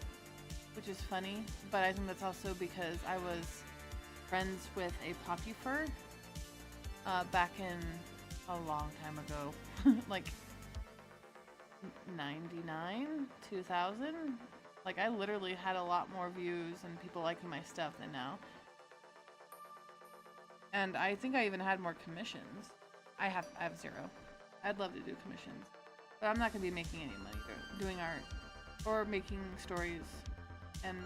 which is funny, but I think that's also because I was friends with a Popufur back in a long time ago, like 99, 2000. Like, I literally had a lot more views and people liking my stuff than now. And I think I even had more commissions. I have 0. I'd love to do commissions, but I'm not going to be making any money doing art or making stories, and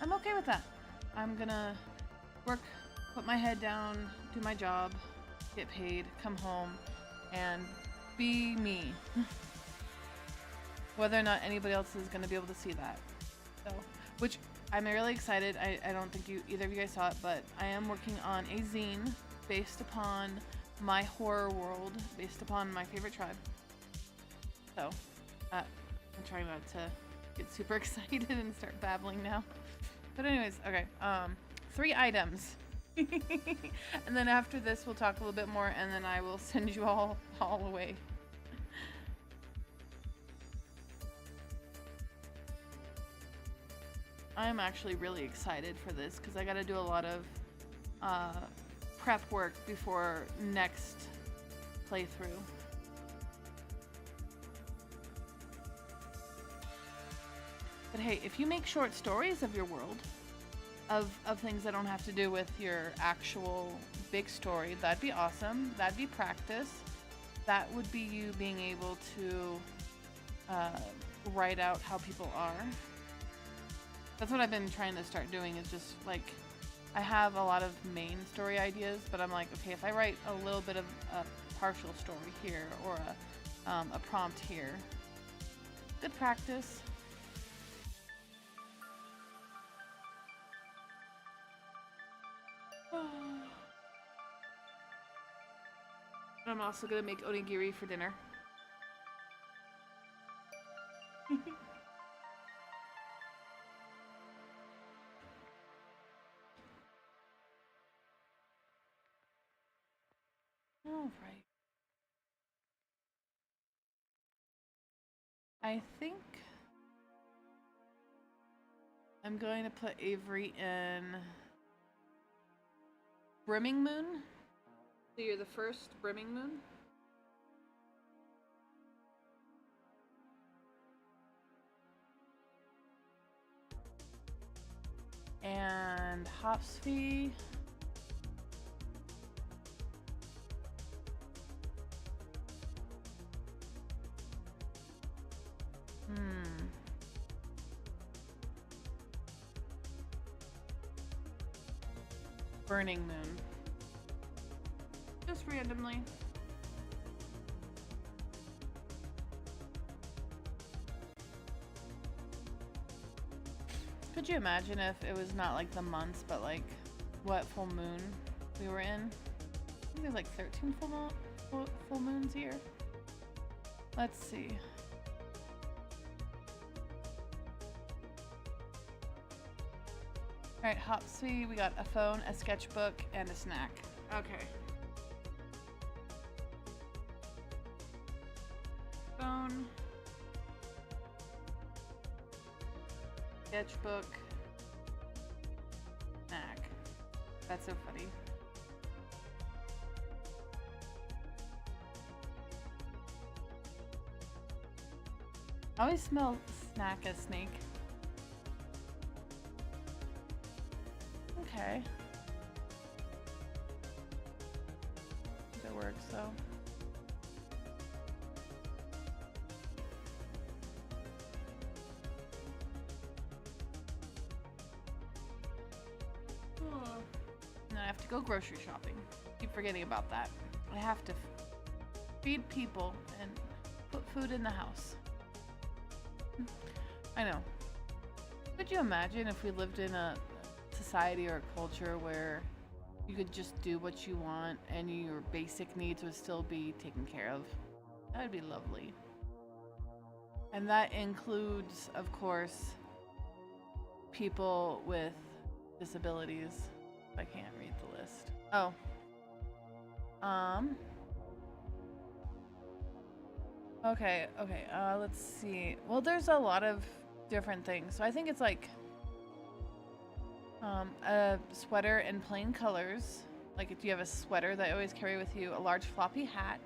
I'm okay with that. I'm gonna work, put my head down, do my job, get paid, come home, and be me. Whether or not anybody else is going to be able to see that. So, which I'm really excited. I don't think either of you guys saw it, but I am working on a zine based upon my horror world, based upon my favorite tribe. So, I'm trying not to get super excited and start babbling now. But anyways, okay, 3 items. And then after this, we'll talk a little bit more, and then I will send you all away. I'm actually really excited for this because I got to do a lot of prep work before next playthrough. But hey, if you make short stories of your world, of things that don't have to do with your actual big story, that'd be awesome. That'd be practice. That would be you being able to write out how people are. That's what I've been trying to start doing, is just like, I have a lot of main story ideas, but I'm like, okay, if I write a little bit of a partial story here, or a prompt here, good practice. I'm also gonna make onigiri for dinner. All right. I think I'm going to put Avery in Brimming Moon. So you're the first Brimming Moon? And Hopsfee. Burning Moon. Just randomly. Could you imagine if it was not like the months, but like what full moon we were in? I think there's like 13 full moons a year. Let's see. Alright, Hopsy, we got a phone, a sketchbook, and a snack. Okay. Phone. Sketchbook. Snack. That's so funny. I always smell snack as snake. Okay. That works, so. And then I have to go grocery shopping. Keep forgetting about that. I have to feed people and put food in the house. I know. Could you imagine if we lived in a society or a culture where you could just do what you want and your basic needs would still be taken care of? That would be lovely. And that includes, of course, people with disabilities. I can't read the list. Oh. Okay, let's see. Well, there's a lot of different things. So I think it's like a sweater in plain colors. Like if you have a sweater that you always carry with you, a large floppy hat,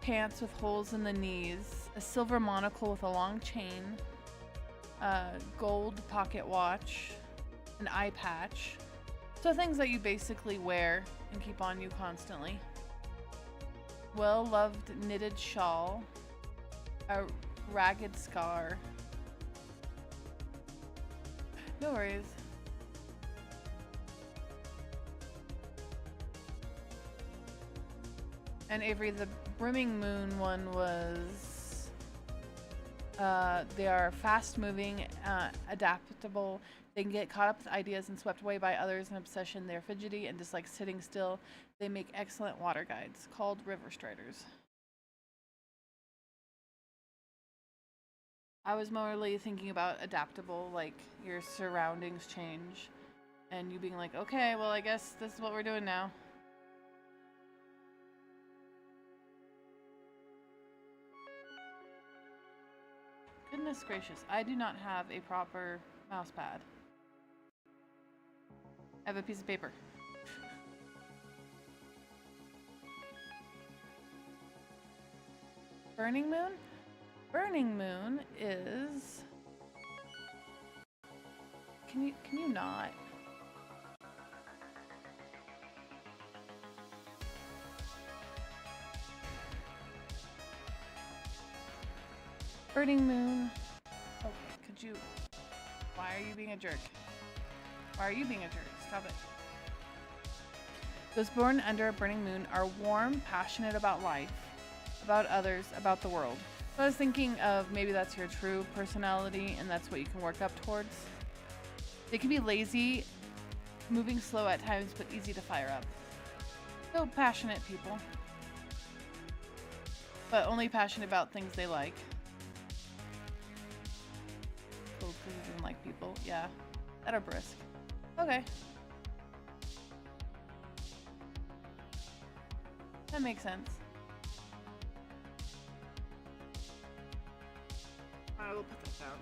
pants with holes in the knees, a silver monocle with a long chain, gold pocket watch, an eye patch. So things that you basically wear and keep on you constantly. Well-loved knitted shawl, a ragged scar. No worries. And Avery, the Brimming Moon one was, they are fast-moving, adaptable. They can get caught up with ideas and swept away by others in obsession. They're fidgety and dislike sitting still. They make excellent water guides, called river striders. I was morally thinking about adaptable, like your surroundings change and you being like, okay, well, I guess this is what we're doing now. Goodness gracious, I do not have a proper mouse pad. I have a piece of paper. Burning Moon? Burning Moon is... Can you not? Burning Moon. Okay, could you... Why are you being a jerk? Why are you being a jerk? Stop it. Those born under a burning moon are warm, passionate about life, about others, about the world. So I was thinking of maybe that's your true personality and that's what you can work up towards. They can be lazy, moving slow at times, but easy to fire up. So passionate people. But only passionate about things they like. Cool, because you didn't like people. Yeah. That are brisk. Okay. That makes sense. I will put that down.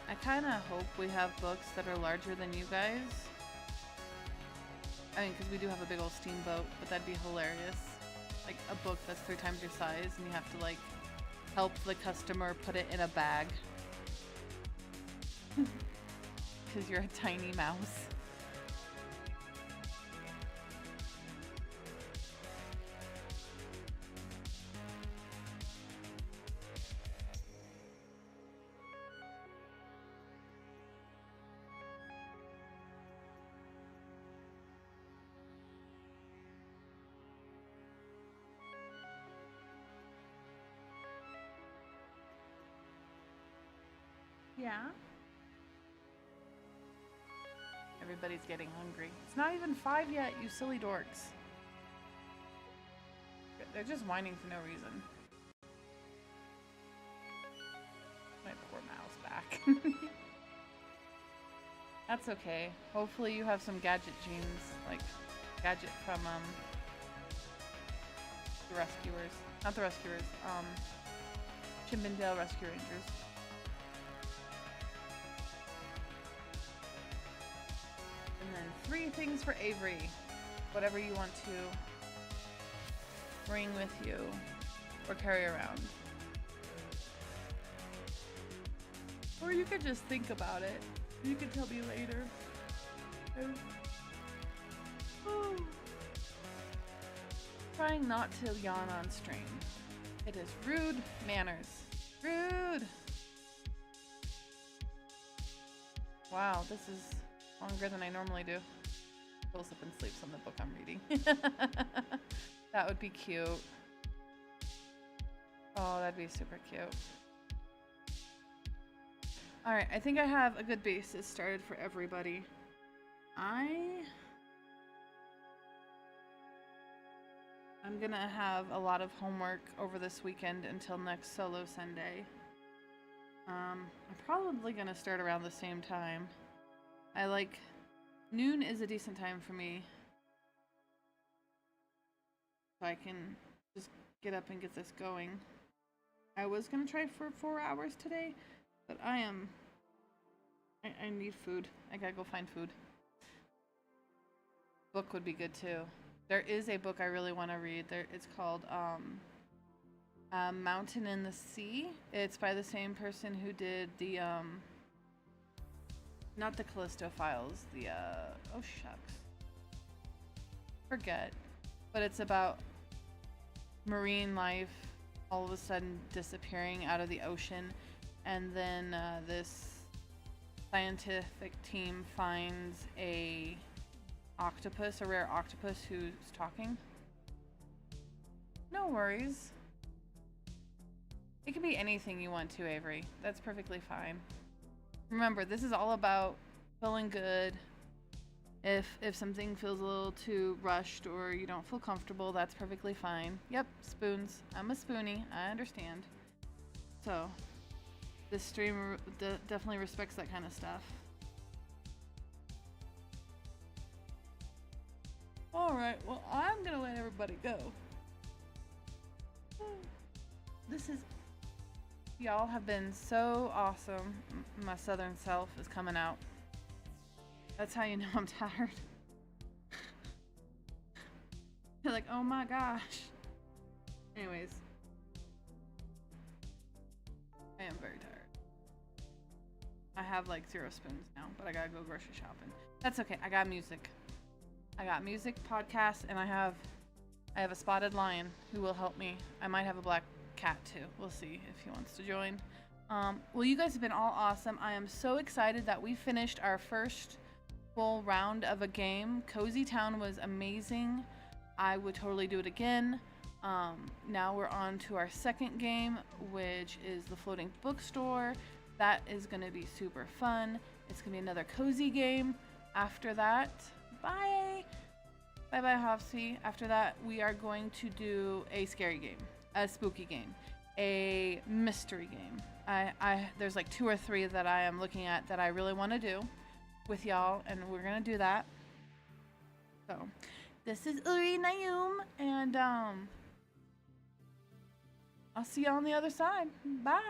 I kind of hope we have books that are larger than you guys. I mean, because we do have a big old steamboat, but that'd be hilarious. Like a book that's 3 times your size and you have to like help the customer put it in a bag. Because you're a tiny mouse. Yeah. Everybody's getting hungry. It's not even 5 yet, you silly dorks. They're just whining for no reason. My poor mouse back. That's okay. Hopefully you have some gadget genes, like gadget from the rescuers. Not the rescuers, Chippendale Rescue Rangers. And then 3 things for Avery. Whatever you want to bring with you or carry around. Or you could just think about it. You can tell me later. Trying not to yawn on stream. It is rude manners. Rude! Wow, this is longer than I normally do. Pulls up and sleeps on the book I'm reading. That would be cute. Oh, that'd be super cute. Alright, I think I have a good basis started for everybody. I'm gonna have a lot of homework over this weekend until next solo Sunday. I'm probably gonna start around the same time. Noon is a decent time for me. So I can just get up and get this going. I was gonna try for 4 hours today, but I need food. I gotta go find food. Book would be good too. There is a book I really want to read. It's called Mountain in the Sea. It's by the same person who did the not the Callisto Files, the oh shucks. Forget. But it's about marine life all of a sudden disappearing out of the ocean, and then this scientific team finds a rare octopus who's talking. No worries. It can be anything you want to, Avery. That's perfectly fine. Remember, this is all about feeling good. If something feels a little too rushed or you don't feel comfortable, that's perfectly fine. Yep, spoons. I'm a spoonie. I understand. So, this stream definitely respects that kind of stuff. Alright, well, I'm gonna let everybody go. This is Y'all have been so awesome. My southern self is coming out. That's how you know I'm tired. You're like, oh my gosh. Anyways. I am very tired. I have like 0 spoons now, but I gotta go grocery shopping. That's okay. I got music. I got music, podcasts, and I have a spotted lion who will help me. I might have a black cat too. We'll see if he wants to join. Well, you guys have been all awesome. I am so excited that we finished our first full round of a game. Cozy Town was amazing. I would totally do it again. Now we're on to our second game, which is the floating bookstore. That is going to be super fun. It's going to be another cozy game. After that, bye. Bye-bye, Hofsy. After that, we are going to do a scary game, a spooky game, a mystery game. There's like 2 or 3 that I am looking at that I really want to do with y'all, and we're going to do that. So, this is Uri Nayum, and I'll see you on the other side. Bye.